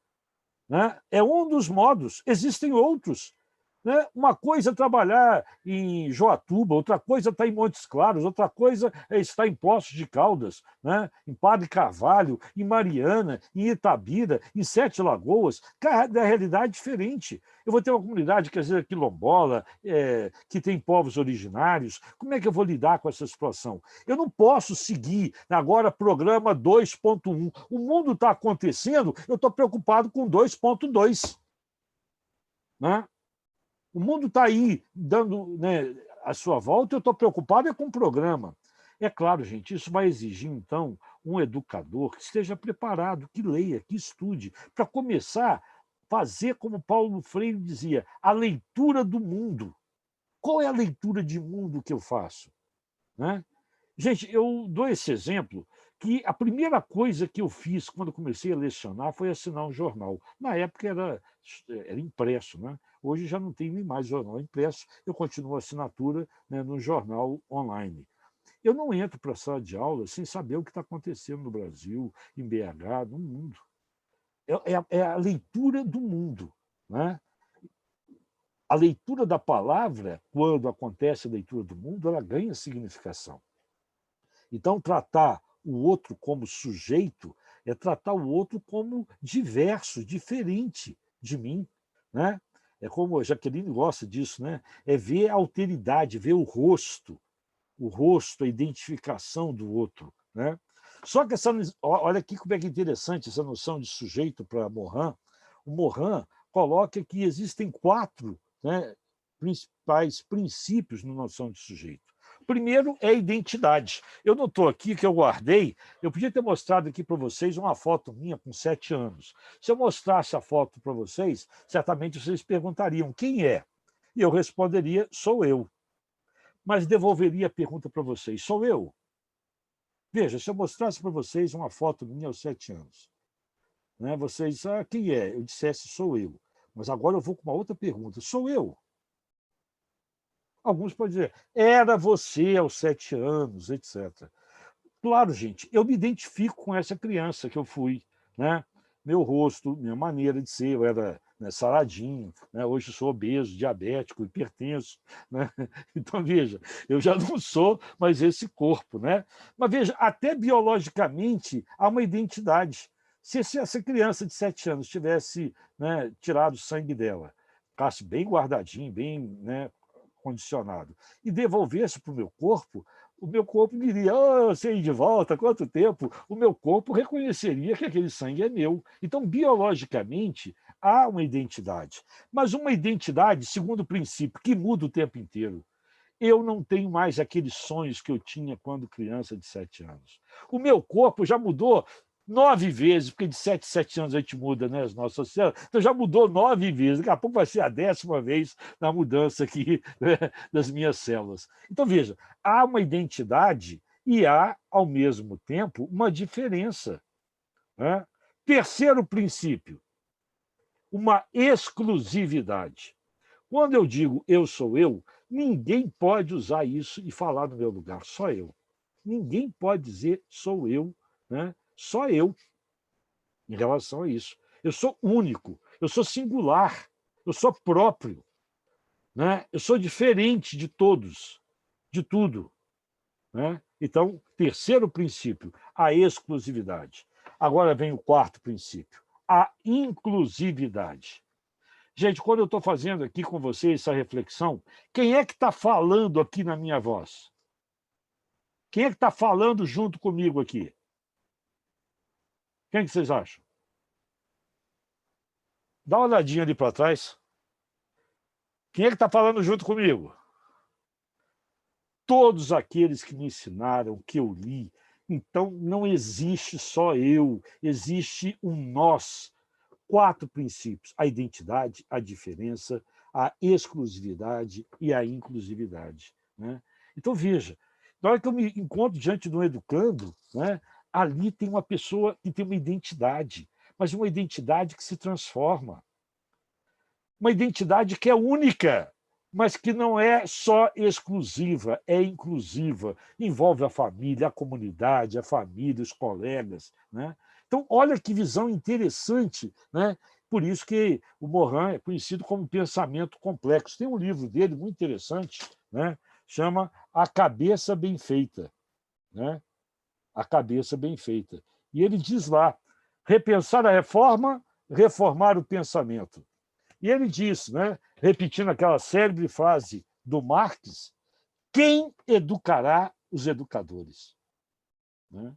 né? É um dos modos, existem outros. Né? Uma coisa é trabalhar em Joatuba, outra coisa é estar em Montes Claros, outra coisa é estar em Poços de Caldas, né? Em Padre Carvalho, em Mariana, em Itabira, em Sete Lagoas. Cada realidade é diferente. Eu vou ter uma comunidade, quer dizer, quilombola, que tem povos originários. Como é que eu vou lidar com essa situação? Eu não posso seguir agora programa 2.1. O mundo está acontecendo, eu estou preocupado com 2.2. Né? O mundo está aí dando, né, a sua volta, eu estou preocupado com o programa. É claro, gente, isso vai exigir, então, um educador que esteja preparado, que leia, que estude, para começar a fazer, como Paulo Freire dizia, a leitura do mundo. Qual é a leitura de mundo que eu faço? Né? Gente, eu dou esse exemplo, que a primeira coisa que eu fiz quando comecei a lecionar foi assinar um jornal. Na época era impresso, né? Hoje já não tem nem mais jornal impresso, eu continuo a assinatura, né, no jornal online. Eu não entro para a sala de aula sem saber o que está acontecendo no Brasil, em BH, no mundo. É a leitura do mundo. Né? A leitura da palavra, quando acontece a leitura do mundo, ela ganha significação. Então, tratar o outro como sujeito é tratar o outro como diverso, diferente de mim. Né? É como a Jaqueline gosta disso, né? É ver a alteridade, ver o rosto, a identificação do outro. Né? Só que olha aqui como é que é interessante essa noção de sujeito para Morin. O Morin coloca que existem 4, né, principais princípios na noção de sujeito. O primeiro é a identidade. Eu não estou aqui, que eu guardei, eu podia ter mostrado aqui para vocês uma foto minha com 7 anos. Se eu mostrasse a foto para vocês, certamente vocês perguntariam quem é. E eu responderia, sou eu. Mas devolveria a pergunta para vocês, sou eu? Veja, se eu mostrasse para vocês uma foto minha aos 7 anos, né, vocês, quem é? Eu dissesse, sou eu. Mas agora eu vou com uma outra pergunta, sou eu? Alguns podem dizer, era você aos 7 anos, etc. Claro, gente, eu me identifico com essa criança que eu fui, né? Meu rosto, minha maneira de ser, eu era, né, saradinho, né? Hoje eu sou obeso, diabético, hipertenso, né? Então, veja, eu já não sou mais esse corpo, né? Mas, veja, até biologicamente há uma identidade. Se essa criança de 7 anos tivesse, né, tirado o sangue dela, ficasse bem guardadinho, bem, né, condicionado, e devolvesse para o meu corpo diria, oh, eu sei de volta, quanto tempo? O meu corpo reconheceria que aquele sangue é meu. Então, biologicamente, há uma identidade. Mas uma identidade, segundo o princípio, que muda o tempo inteiro. Eu não tenho mais aqueles sonhos que eu tinha quando criança de 7 anos. O meu corpo já mudou 9 vezes, porque de 7 anos a gente muda, né, as nossas células, então já mudou 9 vezes, daqui a pouco vai ser a 10ª vez na mudança aqui, né, das minhas células. Então, veja, há uma identidade e há, ao mesmo tempo, uma diferença, né? Terceiro princípio, uma exclusividade. Quando eu digo eu sou eu, ninguém pode usar isso e falar no meu lugar, só eu. Ninguém pode dizer sou eu, né? Só eu, em relação a isso. Eu sou único, eu sou singular, eu sou próprio, né? Eu sou diferente de todos, de tudo, né? Então, terceiro princípio, a exclusividade. Agora vem o quarto princípio, a inclusividade. Gente, quando eu estou fazendo aqui com vocês essa reflexão, quem é que está falando aqui na minha voz? Quem é que está falando junto comigo aqui? Quem que vocês acham? Dá uma olhadinha ali para trás. Quem é que está falando junto comigo? Todos aqueles que me ensinaram, que eu li. Então, não existe só eu, existe um nós. 4 princípios: a identidade, a diferença, a exclusividade e a inclusividade, né? Então, veja, na hora que eu me encontro diante de um educando, né, ali tem uma pessoa que tem uma identidade, mas uma identidade que se transforma. Uma identidade que é única, mas que não é só exclusiva, é inclusiva, envolve a família, a comunidade, a família, os colegas, né? Então, olha que visão interessante, né? Por isso que o Morin é conhecido como pensamento complexo. Tem um livro dele muito interessante, né? Chama A Cabeça Bem Feita, né? A Cabeça Bem Feita. E ele diz lá, repensar a reforma, reformar o pensamento. E ele diz, né, repetindo aquela célebre frase do Marx, quem educará os educadores? Né?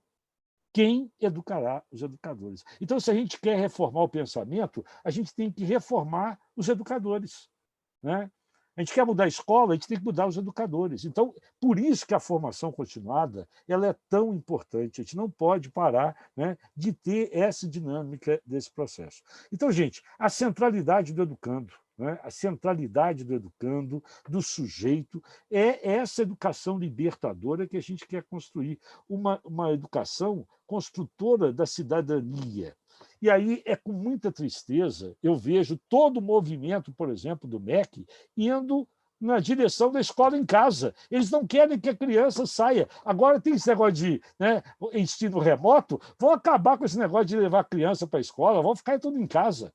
Quem educará os educadores? Então, se a gente quer reformar o pensamento, a gente tem que reformar os educadores, né? A gente quer mudar a escola, a gente tem que mudar os educadores. Então, por isso que a formação continuada ela é tão importante. A gente não pode parar, né, de ter essa dinâmica desse processo. Então, gente, a centralidade do educando, né, a centralidade do educando, do sujeito, é essa educação libertadora que a gente quer construir, uma educação construtora da cidadania. E aí é com muita tristeza eu vejo todo o movimento, por exemplo, do MEC, indo na direção da escola em casa. Eles não querem que a criança saia. Agora tem esse negócio de, né, ensino remoto, vão acabar com esse negócio de levar a criança para a escola, vão ficar tudo em casa,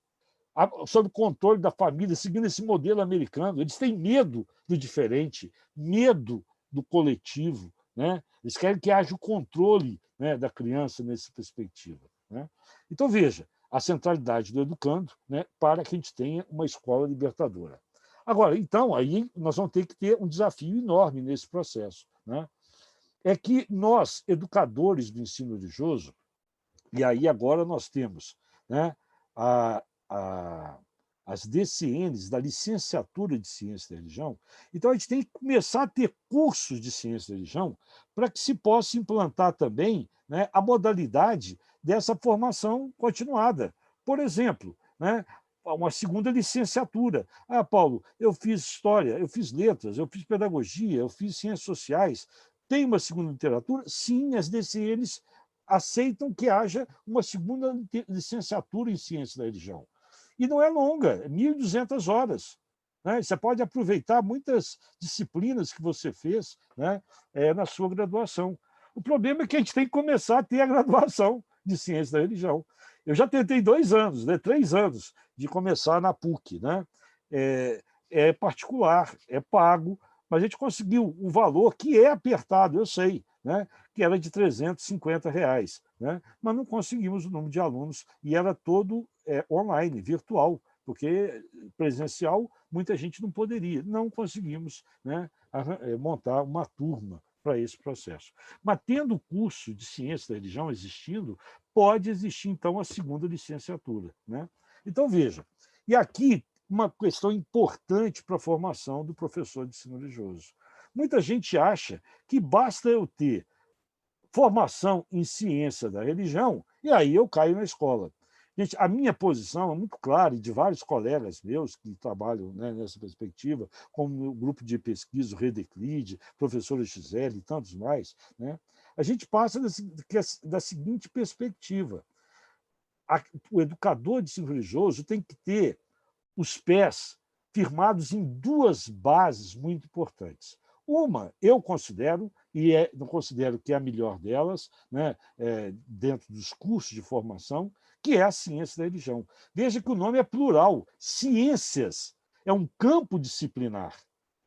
sob o controle da família, seguindo esse modelo americano. Eles têm medo do diferente, medo do coletivo, né? Eles querem que haja o controle, né, da criança nessa perspectiva, né? Então, veja, a centralidade do educando, né, para que a gente tenha uma escola libertadora. Agora, então, aí nós vamos ter que ter um desafio enorme nesse processo, né? é que nós, educadores do ensino religioso, e aí agora nós temos, né, a, a, as DCNs, da licenciatura de Ciência da Religião, então a gente tem que começar a ter cursos de Ciência da Religião para que se possa implantar também, né, a modalidade dessa formação continuada. Por exemplo, né, uma segunda licenciatura. Ah, Paulo, eu fiz História, eu fiz Letras, eu fiz Pedagogia, eu fiz Ciências Sociais. Tem uma segunda literatura? Sim, as DCNs aceitam que haja uma segunda licenciatura em Ciência da Religião. E não é longa, é 1.200 horas. Né? Você pode aproveitar muitas disciplinas que você fez, né, na sua graduação. O problema é que a gente tem que começar a ter a graduação de Ciência da Religião. Eu já tentei 2 anos, né, 3 anos, de começar na PUC. Né? É particular, é pago, mas a gente conseguiu um valor que é apertado, eu sei, né? Que era de R$ 350, né? Mas não conseguimos o número de alunos e era todo online, virtual, porque presencial muita gente não poderia. Não conseguimos, né, montar uma turma para esse processo. Mas tendo o curso de Ciência da Religião existindo, pode existir, então, a segunda licenciatura. Né? Então, veja, e aqui uma questão importante para a formação do professor de ensino religioso. Muita gente acha que basta eu ter formação em ciência da religião e aí eu caio na escola. Gente, a minha posição é muito clara, e de vários colegas meus que trabalham, né, nessa perspectiva, como o grupo de pesquisa, o Redeclide, professora Gisele e tantos mais, né, a gente passa da seguinte perspectiva. O educador de ensino religioso tem que ter os pés firmados em 2 bases muito importantes. Uma, eu considero, e não considero que é a melhor delas, né, dentro dos cursos de formação, que é a ciência da religião. Veja que o nome é plural. Ciências é um campo disciplinar.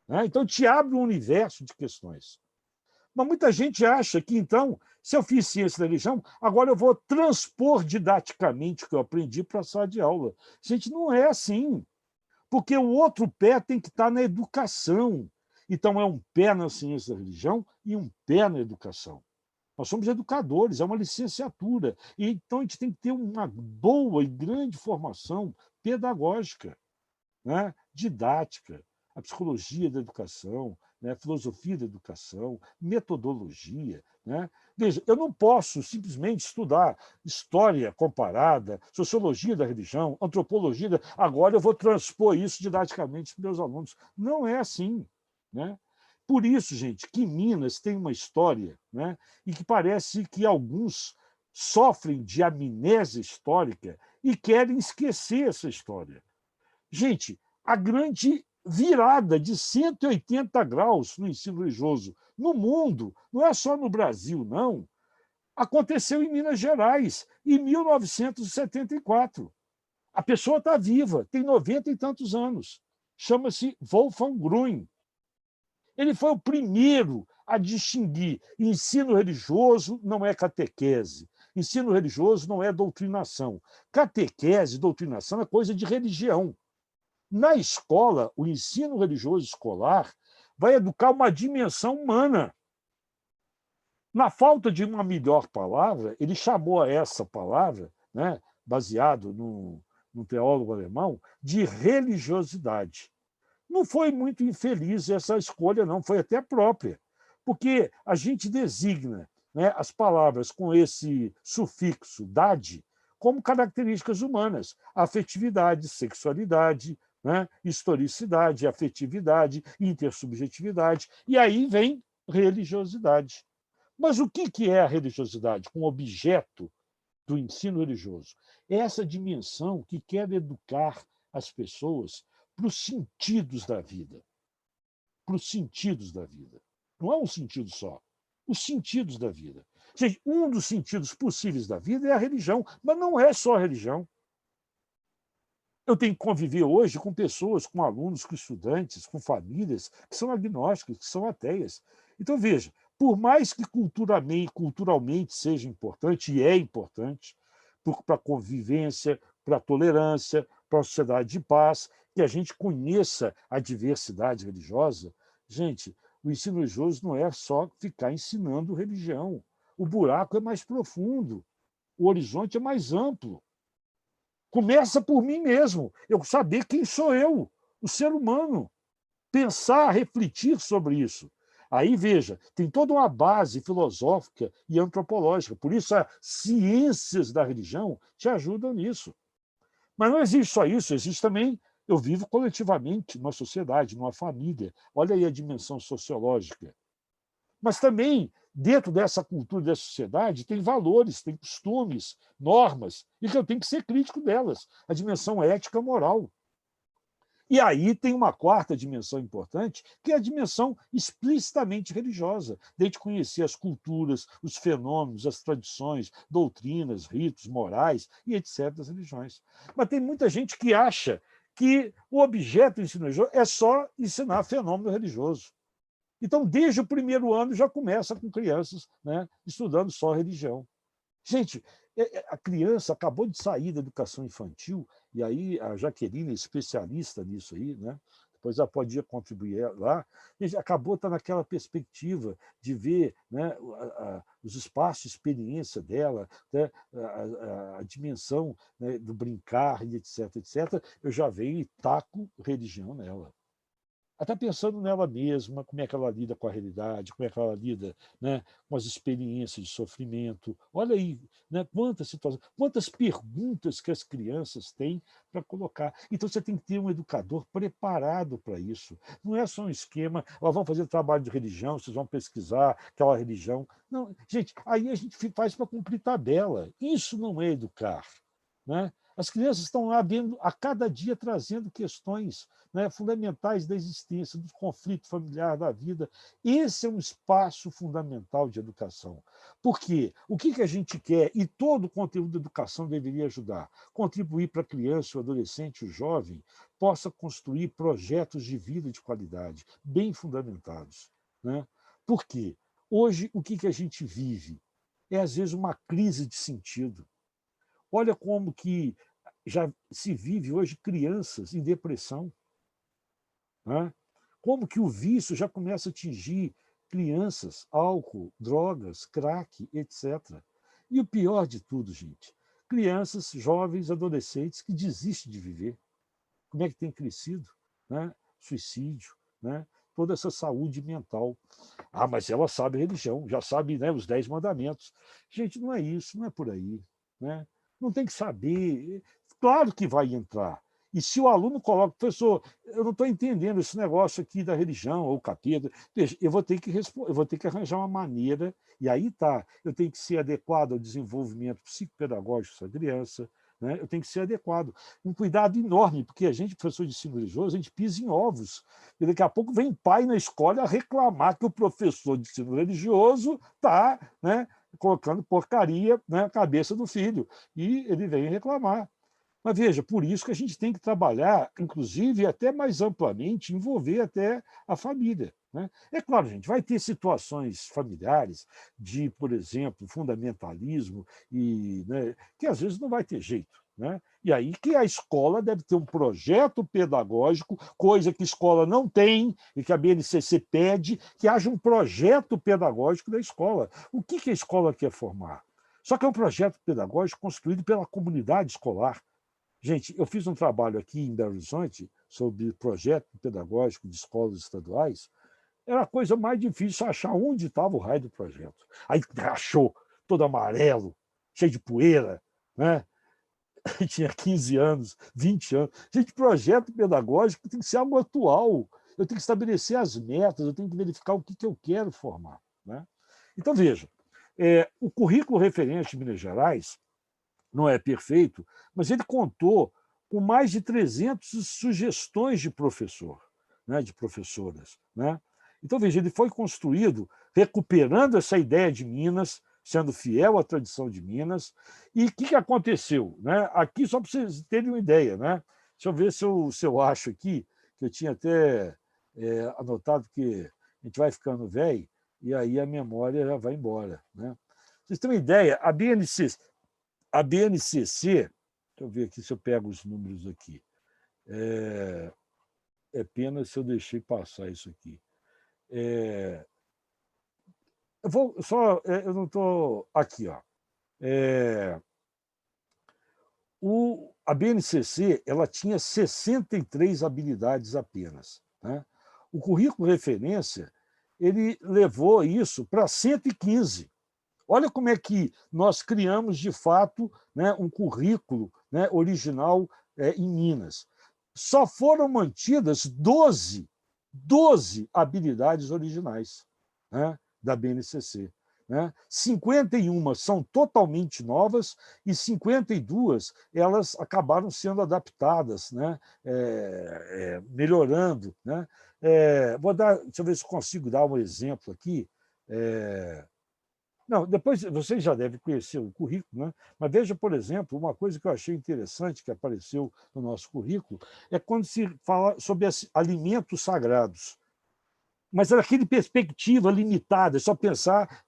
Né? Então, te abre um universo de questões. Mas muita gente acha que, então, se eu fiz ciência da religião, agora eu vou transpor didaticamente o que eu aprendi para a sala de aula. Gente, não é assim. Porque o outro pé tem que estar na educação. Então, é um pé na ciência da religião e um pé na educação. Nós somos educadores, é uma licenciatura. E, então, a gente tem que ter uma boa e grande formação pedagógica, né? Didática, a psicologia da educação, né? A filosofia da educação, metodologia. Né? Veja, eu não posso simplesmente estudar história comparada, sociologia da religião, antropologia. Agora eu vou transpor isso didaticamente para os meus alunos. Não é assim. Né? Por isso, gente, que Minas tem uma história, né, e que parece que alguns sofrem de amnésia histórica e querem esquecer essa história. Gente, a grande virada de 180 graus no ensino religioso no mundo, não é só no Brasil, não, aconteceu em Minas Gerais, em 1974. A pessoa está viva, tem 90 e tantos anos. Chama-se Wolfgang Grün. Ele foi o primeiro a distinguir ensino religioso não é catequese, ensino religioso não é doutrinação. Catequese, doutrinação é coisa de religião. Na escola, o ensino religioso escolar vai educar uma dimensão humana. Na falta de uma melhor palavra, ele chamou essa palavra, né, baseado no teólogo alemão, de religiosidade. Não foi muito infeliz essa escolha, não, foi até própria, porque a gente designa, né, as palavras com esse sufixo "dade" como características humanas: afetividade, sexualidade, né, historicidade, afetividade, intersubjetividade, e aí vem religiosidade. Mas o que é a religiosidade como objeto do ensino religioso? É essa dimensão que quer educar as pessoas para os sentidos da vida. Para os sentidos da vida. Não é um sentido só. Os sentidos da vida. Gente, um dos sentidos possíveis da vida é a religião, mas não é só a religião. Eu tenho que conviver hoje com pessoas, com alunos, com estudantes, com famílias que são agnósticas, que são ateias. Então, veja, por mais que culturalmente seja importante, e é importante, para a convivência, para a tolerância, para a sociedade de paz, que a gente conheça a diversidade religiosa, gente, O ensino religioso não é só ficar ensinando religião. O buraco é mais profundo, o horizonte é mais amplo. Começa por mim mesmo, eu saber quem sou eu, o ser humano. Pensar, refletir sobre isso. Aí, veja, tem toda uma base filosófica e antropológica. Por isso, as ciências da religião te ajudam nisso. Mas não existe só isso, existe também, eu vivo coletivamente numa sociedade, numa família. Olha aí a dimensão sociológica. Mas também, dentro dessa cultura, dessa sociedade, tem valores, tem costumes, normas, e que eu tenho que ser crítico delas. A dimensão ética moral. E aí tem uma quarta dimensão importante, que é a dimensão explicitamente religiosa, de conhecer as culturas, os fenômenos, as tradições, doutrinas, ritos, morais e etc. das religiões. Mas tem muita gente que acha que o objeto do ensino religioso é só ensinar fenômeno religioso. Então, desde o primeiro ano, já começa com crianças, né, estudando só religião. Gente, a criança acabou de sair da educação infantil, e aí a Jaqueline é especialista nisso aí, né? Depois ela podia contribuir lá, e acabou estar naquela perspectiva de ver, né, os espaços de experiência dela, né, a dimensão, né, do brincar, e etc, etc. Eu já venho e taco religião nela. Ela está pensando nela mesma, como é que ela lida com a realidade, como é que ela lida, né, com as experiências de sofrimento. Olha aí, né, quantas situações, quantas perguntas que as crianças têm para colocar. Então, você tem que ter um educador preparado para isso. Não é só um esquema, vão fazer trabalho de religião, vocês vão pesquisar aquela religião. Não, gente, aí a gente faz para cumprir tabela. Isso não é educar. Né? As crianças estão lá vendo, a cada dia trazendo questões, né, fundamentais da existência, do conflito familiar, da vida. Esse é um espaço fundamental de educação. Por quê? O que a gente quer, e todo o conteúdo da educação deveria ajudar? Contribuir para a criança, o adolescente, o jovem, possa construir projetos de vida de qualidade, bem fundamentados. Né? Por quê? Hoje, o que a gente vive? É, às vezes, uma crise de sentido. Olha como que já se vive hoje crianças em depressão. Né? Como que o vício já começa a atingir crianças, álcool, drogas, crack, etc. E o pior de tudo, gente, crianças, jovens, adolescentes que desistem de viver. Como é que tem crescido? Né? Suicídio, né? Toda essa saúde mental. Ah, mas ela sabe religião, já sabe, né, os 10 mandamentos. Gente, não é isso, não é por aí. Né? Não tem que saber. Claro que vai entrar. E se o aluno coloca, professor, eu não estou entendendo esse negócio aqui da religião ou capeta, veja, eu vou ter que arranjar uma maneira, e aí tá, eu tenho que ser adequado ao desenvolvimento psicopedagógico dessa criança, né? Eu tenho que ser adequado. Um cuidado enorme, porque a gente, professor de ensino religioso, a gente pisa em ovos. E daqui a pouco vem pai na escola a reclamar que o professor de ensino religioso está, né, colocando porcaria na cabeça do filho. E ele vem reclamar. Mas veja, por isso que a gente tem que trabalhar, inclusive, até mais amplamente, envolver até a família. Né? É claro, gente, vai ter situações familiares de, por exemplo, fundamentalismo, e, né, que às vezes não vai ter jeito. Né? E aí que a escola deve ter um projeto pedagógico, coisa que a escola não tem, e que a BNCC pede, que haja um projeto pedagógico da escola. O que a escola quer formar? Só que é um projeto pedagógico construído pela comunidade escolar. Gente, eu fiz um trabalho aqui em Belo Horizonte sobre projeto pedagógico de escolas estaduais. Era a coisa mais difícil achar onde estava o raio do projeto. Aí rachou, todo amarelo, cheio de poeira, né? Eu tinha 15 anos, 20 anos. Gente, projeto pedagógico tem que ser algo atual. Eu tenho que estabelecer as metas, eu tenho que verificar o que eu quero formar. Né? Então, veja, o currículo referente de Minas Gerais não é perfeito, mas ele contou com mais de 300 sugestões de professor, né, de professoras. Né? Então, veja, ele foi construído recuperando essa ideia de Minas, sendo fiel à tradição de Minas. E o que aconteceu? Né? Aqui, só para vocês terem uma ideia, né? Deixa eu ver se eu acho aqui, que eu tinha até anotado, que a gente vai ficando velho e aí a memória já vai embora. Né? Vocês têm uma ideia, a BNCC, deixa eu ver aqui se eu pego os números aqui. É pena se eu deixei passar isso aqui. Eu vou só... Eu não estou... Aqui, ó. A BNCC ela tinha 63 habilidades apenas, né? O currículo referência ele levou isso para 115. Olha como é que nós criamos, de fato, né, um currículo, né, original em Minas. Só foram mantidas 12 habilidades originais, né, da BNCC. Né? 51 são totalmente novas e 52 elas acabaram sendo adaptadas, né? Melhorando. Né? Deixa eu ver se consigo dar um exemplo aqui. Não, depois vocês já devem conhecer o currículo, né? Mas veja, por exemplo, uma coisa que eu achei interessante que apareceu no nosso currículo é quando se fala sobre alimentos sagrados. Mas era aquele perspectiva limitada, só pensar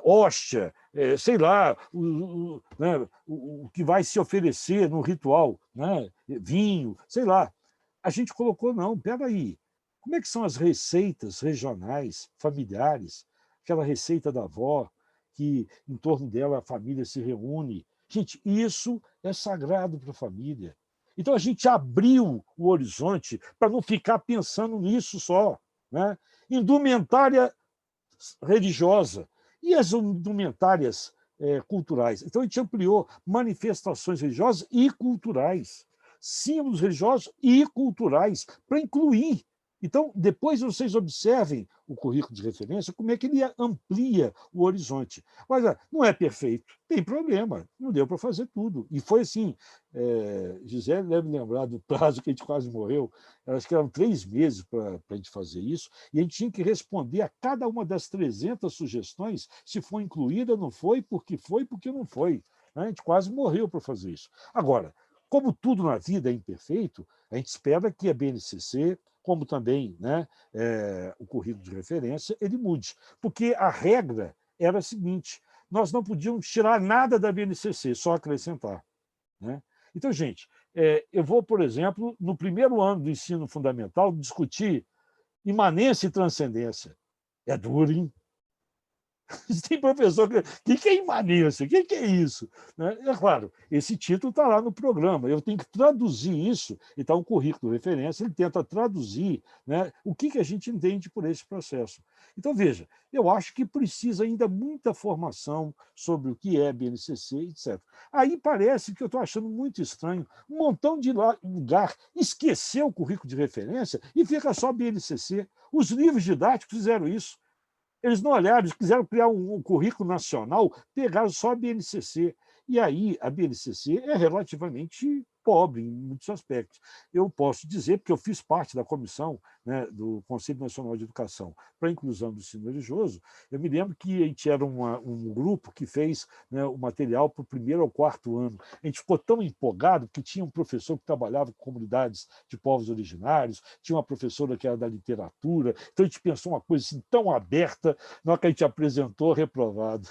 hóstia, sei lá, né, o que vai se oferecer no ritual, né, vinho, sei lá. A gente colocou, não, espera aí, como é que são as receitas regionais, familiares, aquela receita da avó, que em torno dela a família se reúne. Gente, isso é sagrado para a família. Então a gente abriu o horizonte para não ficar pensando nisso só. Né? Indumentária religiosa e as indumentárias culturais. Então, a gente ampliou manifestações religiosas e culturais, símbolos religiosos e culturais, para incluir. Então, depois vocês observem o currículo de referência, como é que ele amplia o horizonte. Mas não é perfeito, tem problema, não deu para fazer tudo. E foi assim, Gisele deve lembrar do prazo que a gente quase morreu, acho que eram 3 meses para a gente fazer isso, e a gente tinha que responder a cada uma das 300 sugestões se foi incluída, não foi, porque não foi. A gente quase morreu para fazer isso. Agora, como tudo na vida é imperfeito, a gente espera que a BNCC, como também, né, o currículo de referência, ele mude. Porque a regra era a seguinte, nós não podíamos tirar nada da BNCC, só acrescentar. Né? Então, gente, eu vou, por exemplo, no primeiro ano do ensino fundamental, discutir imanência e transcendência. É duro, hein? Tem professor que é imanência? O que é isso? É claro, esse título está lá no programa, eu tenho que traduzir isso, então o currículo de referência ele tenta traduzir, né, o que a gente entende por esse processo. Então, veja, eu acho que precisa ainda muita formação sobre o que é BNCC, etc. Aí parece que eu estou achando muito estranho, um montão de lugar esqueceu o currículo de referência e fica só BNCC. Os livros didáticos fizeram isso. Eles não olharam, eles quiseram criar um currículo nacional, pegaram só a BNCC. E aí a BNCC é relativamente pobre em muitos aspectos. Eu posso dizer, porque eu fiz parte da comissão, né, do Conselho Nacional de Educação para a Inclusão do Ensino Religioso, eu me lembro que a gente era um grupo que fez, né, o material para o 1º ao 4º ano. A gente ficou tão empolgado que tinha um professor que trabalhava com comunidades de povos originários, tinha uma professora que era da literatura, então a gente pensou uma coisa assim tão aberta, na hora que a gente apresentou, reprovado.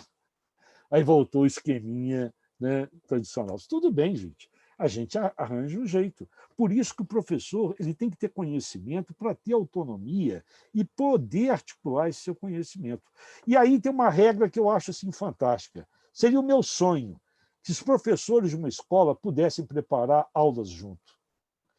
Aí voltou o esqueminha, né, tradicional. Tudo bem, gente. A gente arranja um jeito. Por isso que o professor ele tem que ter conhecimento para ter autonomia e poder articular esse seu conhecimento. E aí tem uma regra que eu acho assim, fantástica. Seria o meu sonho que os professores de uma escola pudessem preparar aulas juntos,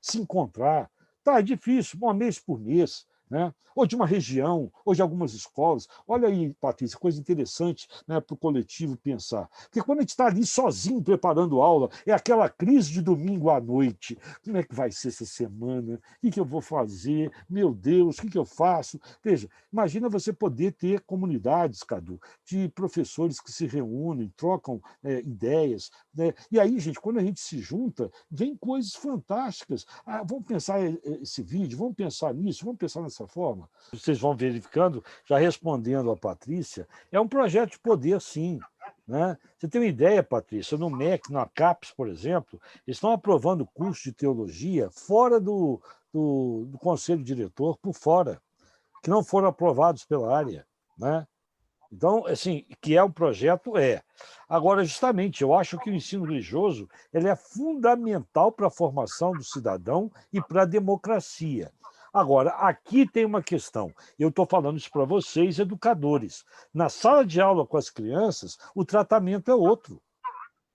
se encontrar. Tá, é difícil, uma vez por mês, né? Ou de uma região, ou de algumas escolas. Olha aí, Patrícia, coisa interessante, né, para o coletivo pensar. Porque quando a gente está ali sozinho preparando aula, é aquela crise de domingo à noite. Como é que vai ser essa semana? O que eu vou fazer? Meu Deus, o que eu faço? Veja, imagina você poder ter comunidades, Cadu, de professores que se reúnem, trocam ideias. Né? E aí, gente, quando a gente se junta, vem coisas fantásticas. Vamos pensar esse vídeo, vamos pensar nisso, vamos pensar nessa forma. Vocês vão verificando, já respondendo a Patrícia, é um projeto de poder, sim. Né? Você tem uma ideia, Patrícia, no MEC, na CAPES, por exemplo, eles estão aprovando curso de teologia fora do conselho diretor, por fora, que não foram aprovados pela área. Né? Então, assim, que é um projeto, é. Agora, justamente, eu acho que o ensino religioso ele é fundamental para a formação do cidadão e para a democracia. Agora, aqui tem uma questão. Eu estou falando isso para vocês, educadores. Na sala de aula com as crianças, o tratamento é outro.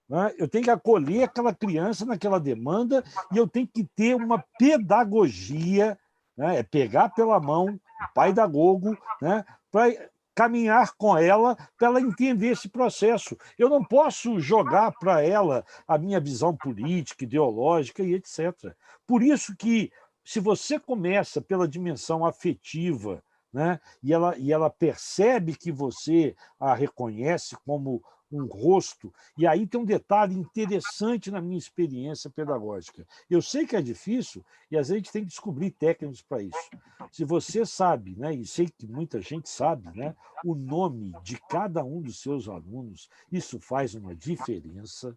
Né? Eu tenho que acolher aquela criança naquela demanda e eu tenho que ter uma pedagogia, né? É pegar pela mão o pedagogo, né? Para caminhar com ela, para ela entender esse processo. Eu não posso jogar para ela a minha visão política, ideológica e etc. Por isso que, se você começa pela dimensão afetiva, né? E ela percebe que você a reconhece como um rosto. E aí tem um detalhe interessante na minha experiência pedagógica. Eu sei que é difícil e às vezes a gente tem que descobrir técnicas para isso. Se você sabe, né, e sei que muita gente sabe, né, o nome de cada um dos seus alunos, isso faz uma diferença,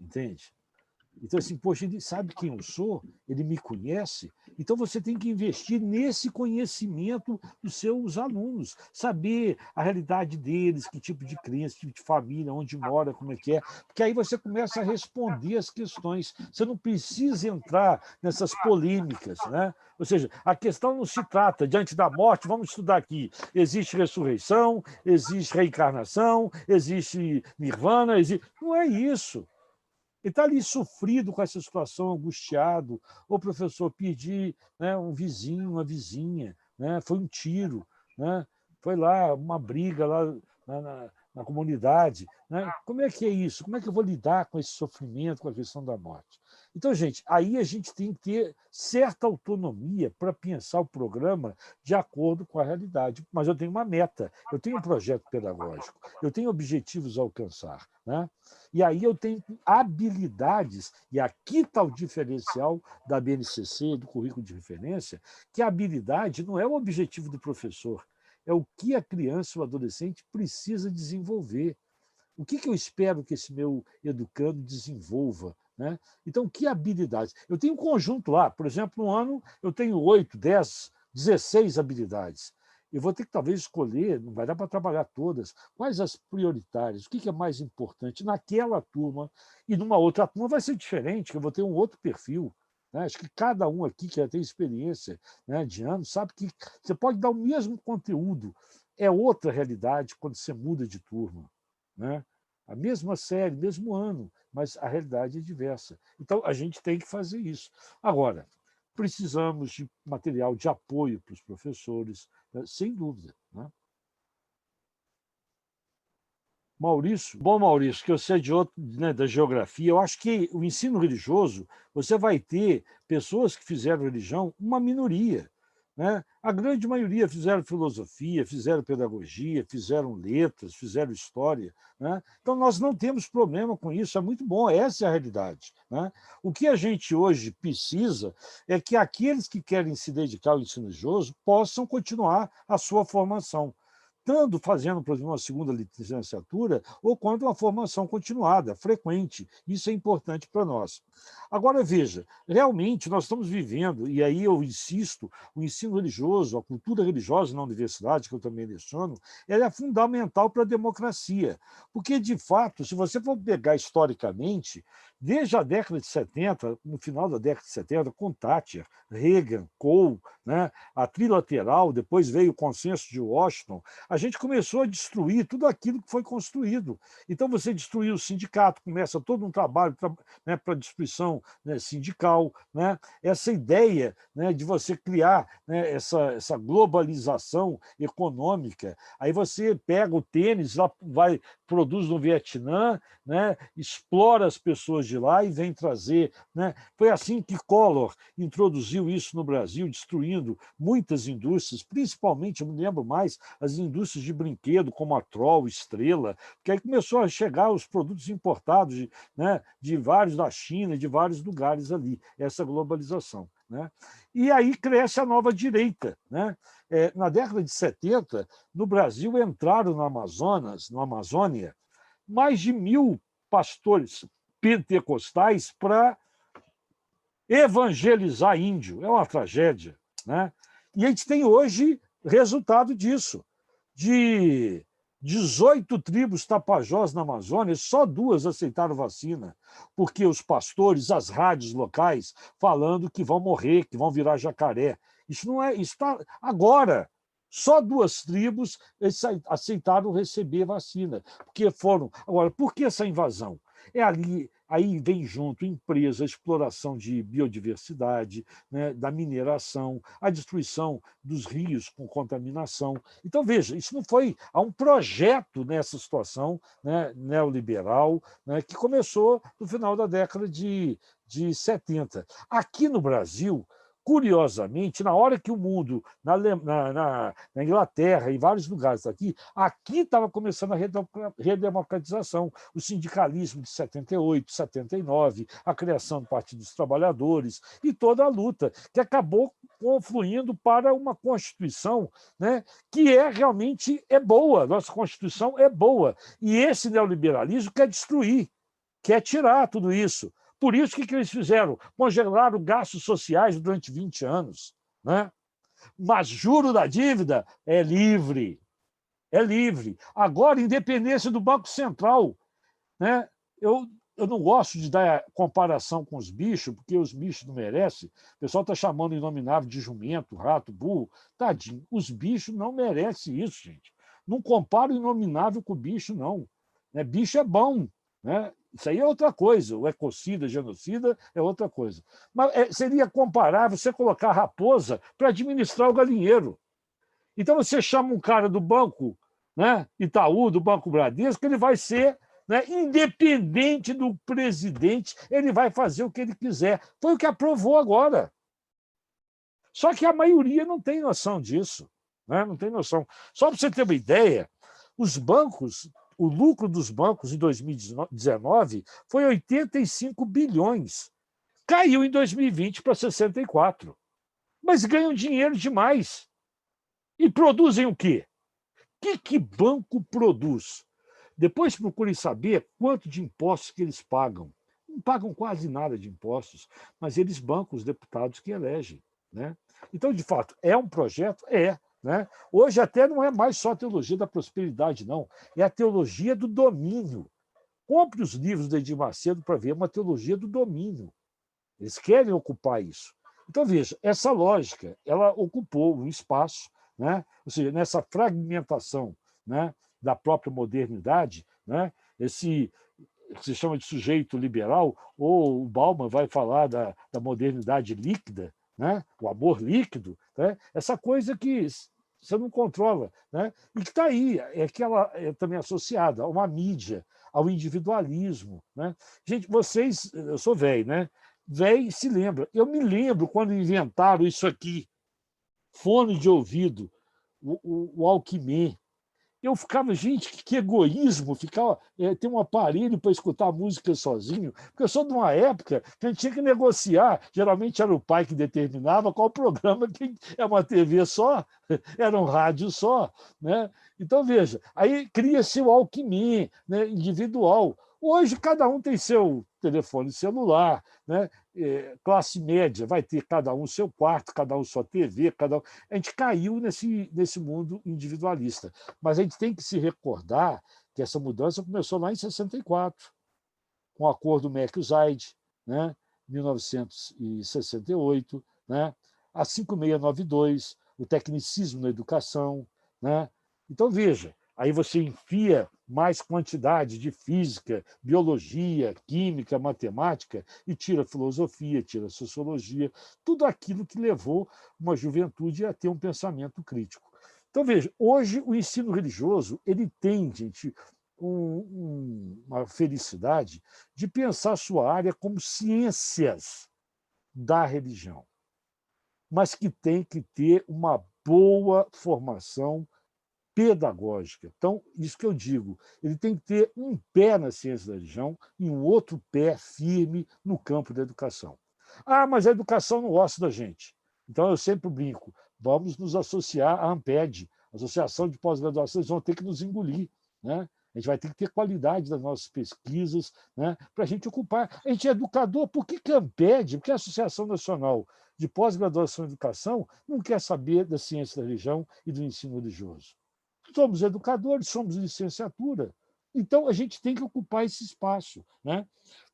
entende? Então, assim, poxa, ele sabe quem eu sou, ele me conhece, então você tem que investir nesse conhecimento dos seus alunos, saber a realidade deles, que tipo de crença, que tipo de família, onde mora, como é que é, porque aí você começa a responder as questões. Você não precisa entrar nessas polêmicas, né? Ou seja, a questão não se trata, diante da morte, vamos estudar aqui, existe ressurreição, existe reencarnação, existe nirvana, existe... Não é isso. Ele está ali sofrido com essa situação, angustiado. Ô, professor, perdi, né, um vizinho, uma vizinha, né, foi um tiro, né, foi lá uma briga lá na comunidade. Né? Como é que é isso? Como é que eu vou lidar com esse sofrimento, com a questão da morte? Então, gente, aí a gente tem que ter certa autonomia para pensar o programa de acordo com a realidade. Mas eu tenho uma meta, eu tenho um projeto pedagógico, eu tenho objetivos a alcançar. Né? E aí eu tenho habilidades, e aqui está o diferencial da BNCC, do currículo de referência, que a habilidade não é o objetivo do professor, é o que a criança ou adolescente precisa desenvolver. O que eu espero que esse meu educando desenvolva? Né? Então, que habilidades? Eu tenho um conjunto lá, por exemplo, no ano eu tenho 8, 10, 16 habilidades. Eu vou ter que talvez escolher, não vai dar para trabalhar todas, quais as prioritárias, o que é mais importante naquela turma, e numa outra turma vai ser diferente, que eu vou ter um outro perfil. Né? Acho que cada um aqui que já tem experiência, né, de anos sabe que você pode dar o mesmo conteúdo, é outra realidade quando você muda de turma. Né? A mesma série, mesmo ano, mas a realidade é diversa. Então, a gente tem que fazer isso. Agora, precisamos de material de apoio para os professores, né? Sem dúvida. Né? Maurício, bom, Maurício, que eu sei de outro, né, da geografia, eu acho que o ensino religioso, você vai ter pessoas que fizeram religião, uma minoria. Né? A grande maioria fizeram filosofia, fizeram pedagogia, fizeram letras, fizeram história. Né? Então, nós não temos problema com isso, é muito bom, essa é a realidade. Né? O que a gente hoje precisa é que aqueles que querem se dedicar ao ensino religioso possam continuar a sua formação, tanto fazendo, por exemplo, uma segunda licenciatura, ou quanto uma formação continuada, frequente. Isso é importante para nós. Agora, veja, realmente nós estamos vivendo, e aí eu insisto, o ensino religioso, a cultura religiosa na universidade, que eu também leciono, ela é fundamental para a democracia. Porque, de fato, se você for pegar historicamente, desde a década de 70, no final da década de 70, com Thatcher, Reagan, Kohl, né, a trilateral, depois veio o consenso de Washington, a gente começou a destruir tudo aquilo que foi construído. Então, você destruiu o sindicato, começa todo um trabalho né, para destruição, né, sindical, né? Essa ideia, né, de você criar, né, essa globalização econômica. Aí você pega o tênis, lá produz no Vietnã, né, explora as pessoas de lá e vem trazer. Né? Foi assim que Collor introduziu isso no Brasil, destruindo muitas indústrias, principalmente, eu me lembro mais, as indústrias de brinquedo, como a Troll, Estrela, porque aí começou a chegar os produtos importados né, de vários da China, de vários lugares ali, essa globalização. Né? E aí cresce a nova direita. Né? Na década de 70, no Brasil entraram no Amazonas, na Amazônia, mais de 1.000 pastores pentecostais para evangelizar índio. É uma tragédia. Né? E a gente tem hoje resultado disso. De 18 tribos tapajós na Amazônia, só 2 aceitaram vacina, porque os pastores, as rádios locais, falando que vão morrer, que vão virar jacaré. Isso não é... Isso está agora. Só 2 tribos aceitaram receber vacina, porque foram... Agora, por que essa invasão? Aí vem junto empresa, exploração de biodiversidade, né, da mineração, a destruição dos rios com contaminação. Então, veja, isso não foi... Há um projeto nessa situação, né, neoliberal, né, que começou no final da década de 70. Aqui no Brasil, curiosamente, na hora que o mundo, na Inglaterra, em vários lugares aqui estava começando a redemocratização, o sindicalismo de 78, 79, a criação do Partido dos Trabalhadores e toda a luta, que acabou confluindo para uma Constituição, né, que realmente é boa, nossa Constituição é boa, e esse neoliberalismo quer destruir, quer tirar tudo isso. Por isso, o que eles fizeram? Congelaram gastos sociais durante 20 anos. Né? Mas juro da dívida é livre. É livre. Agora, independência do Banco Central. Né? Eu não gosto de dar comparação com os bichos, porque os bichos não merecem. O pessoal está chamando o inominável de jumento, rato, burro. Tadinho, os bichos não merecem isso, gente. Não compara o inominável com o bicho, não. Né? Bicho é bom. Né? Isso aí é outra coisa, o ecocida, genocida é outra coisa. Mas seria comparável você colocar a raposa para administrar o galinheiro. Então você chama um cara do Banco, né, Itaú, do Banco Bradesco, ele vai ser, né, independente do presidente, ele vai fazer o que ele quiser. Foi o que aprovou agora. Só que a maioria não tem noção disso. Né? Não tem noção. Só para você ter uma ideia, os bancos... O lucro dos bancos em 2019 foi 85 bilhões. Caiu em 2020 para 64. Mas ganham dinheiro demais. E produzem o quê? O que banco produz? Depois procurem saber quanto de impostos que eles pagam. Não pagam quase nada de impostos, mas eles bancam os deputados que elegem. Né? Então, de fato, é um projeto? É. Né? Hoje até não é mais só a teologia da prosperidade, não. É a teologia do domínio. Compre os livros de Edir Macedo para ver uma teologia do domínio. Eles querem ocupar isso. Então, veja, essa lógica ela ocupou um espaço, né? Ou seja, nessa fragmentação, né, da própria modernidade, né, esse que se chama de sujeito liberal, ou o Bauman vai falar da modernidade líquida, né? O amor líquido, né? Essa coisa que você não controla, né? E que está aí, que ela é também associada a uma mídia, ao individualismo. Né? Gente, vocês, eu sou velho, né? Velho se lembra. Eu me lembro quando inventaram isso aqui, fone de ouvido, o Walkman. Eu ficava, gente, que egoísmo, ficava, ter um aparelho para escutar música sozinho, porque eu sou de uma época que a gente tinha que negociar, geralmente era o pai que determinava qual programa, que é uma TV só, era um rádio só. Né? Então, veja, aí cria-se o Walkman, né, individual. Hoje, cada um tem seu telefone celular, né? Classe média vai ter cada um seu quarto, cada um sua TV, cada um... A gente caiu nesse mundo individualista. Mas a gente tem que se recordar que essa mudança começou lá em 64, com o acordo MEC-USAID, né? 1968, né? A 5692, o tecnicismo na educação. Né? Então, veja, aí você enfia mais quantidade de física, biologia, química, matemática, e tira filosofia, tira sociologia, tudo aquilo que levou uma juventude a ter um pensamento crítico. Então, veja, hoje o ensino religioso ele tem, gente, uma felicidade de pensar sua área como ciências da religião, mas que tem que ter uma boa formação pedagógica. Então, isso que eu digo, ele tem que ter um pé na ciência da religião e um outro pé firme no campo da educação. Ah, mas a educação não gosta da gente. Então, eu sempre brinco, vamos nos associar à ANPED, Associação de Pós-Graduação, eles vão ter que nos engolir. Né? A gente vai ter que ter qualidade das nossas pesquisas, né, para a gente ocupar. A gente é educador, por que a ANPED, por que a Associação Nacional de Pós-Graduação em Educação não quer saber da ciência da religião e do ensino religioso? Somos educadores, somos licenciatura. Então, a gente tem que ocupar esse espaço. Né?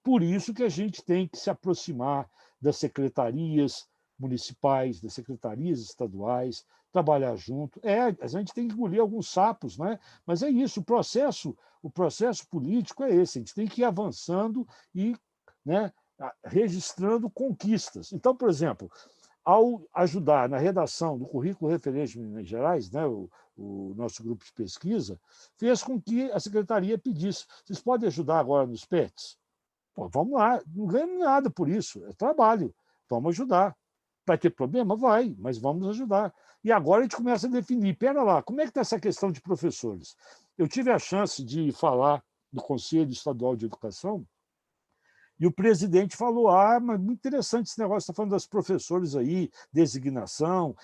Por isso que a gente tem que se aproximar das secretarias municipais, das secretarias estaduais, trabalhar junto. A gente tem que engolir alguns sapos, né? Mas é isso, o processo político é esse, a gente tem que ir avançando e, né, registrando conquistas. Então, por exemplo, ao ajudar na redação do currículo referente em Minas Gerais, né, o nosso grupo de pesquisa, fez com que a secretaria pedisse: vocês podem ajudar agora nos PETs? Pô, vamos lá, não ganhamos nada por isso, é trabalho, vamos ajudar. Vai ter problema? Vai, mas vamos ajudar. E agora a gente começa a definir, pera lá, como é que está essa questão de professores? Eu tive a chance de falar do Conselho Estadual de Educação, e o presidente falou: mas muito interessante esse negócio, está falando dos professores aí, designação,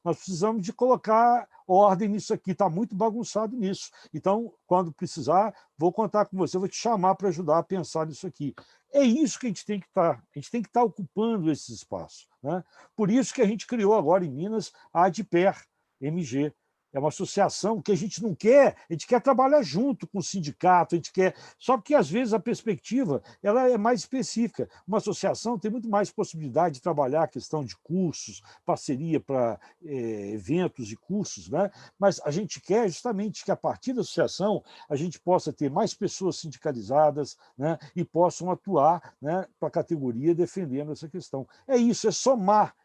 nós precisamos de colocar ordem nisso aqui, está muito bagunçado nisso. Então, quando precisar, vou contar com você, vou te chamar para ajudar a pensar nisso aqui. É isso que a gente tem que estar, a gente tem que estar ocupando esse espaço, né? Por isso que a gente criou agora em Minas a ADPER, MG. É uma associação que a gente não quer, a gente quer trabalhar junto com o sindicato, a gente quer. Só que, às vezes, a perspectiva ela é mais específica. Uma associação tem muito mais possibilidade de trabalhar a questão de cursos, parceria para eventos e cursos, né? Mas a gente quer justamente que, a partir da associação, a gente possa ter mais pessoas sindicalizadas, né? E possam atuar, né, para a categoria defendendo essa questão. É isso, é somar.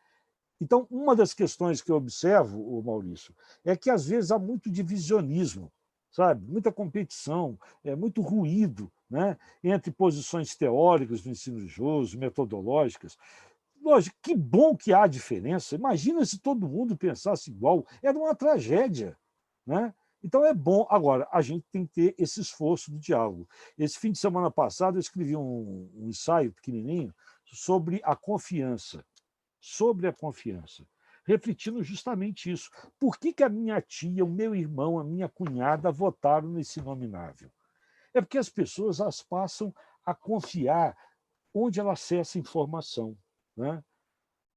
Então, uma das questões que eu observo, Maurício, é que, às vezes, há muito divisionismo, sabe? Muita competição, muito ruído, né, entre posições teóricas do ensino religioso, metodológicas. Lógico, que bom que há diferença. Imagina se todo mundo pensasse igual. Era uma tragédia, né? Então, é bom. Agora, a gente tem que ter esse esforço do diálogo. Esse fim de semana passado, eu escrevi um ensaio pequenininho sobre a confiança, refletindo justamente isso. Por que a minha tia, o meu irmão, a minha cunhada votaram nesse nominável? É porque as pessoas as passam a confiar onde ela acessa informação, né?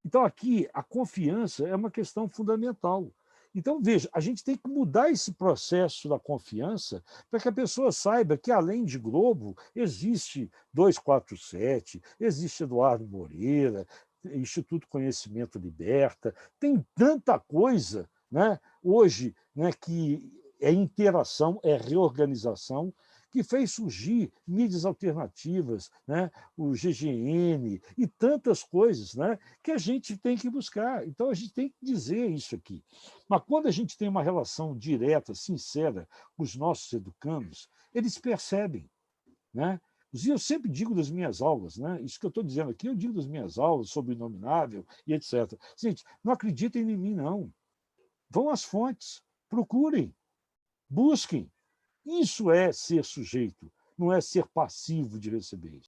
Então, aqui, a confiança é uma questão fundamental. Então, veja, a gente tem que mudar esse processo da confiança para que a pessoa saiba que, além de Globo, existe 247, existe Eduardo Moreira, Instituto Conhecimento Liberta, tem tanta coisa, né, hoje, né, que é interação, é reorganização, que fez surgir mídias alternativas, né, o GGN e tantas coisas, né, que a gente tem que buscar. Então, a gente tem que dizer isso aqui. Mas quando a gente tem uma relação direta, sincera com os nossos educandos, eles percebem, né? E eu sempre digo das minhas aulas, né? Isso que eu estou dizendo aqui, eu digo das minhas aulas sobre o inominável e etc. Gente, não acreditem em mim, não. Vão às fontes, procurem, busquem. Isso é ser sujeito, não é ser passivo de receber isso.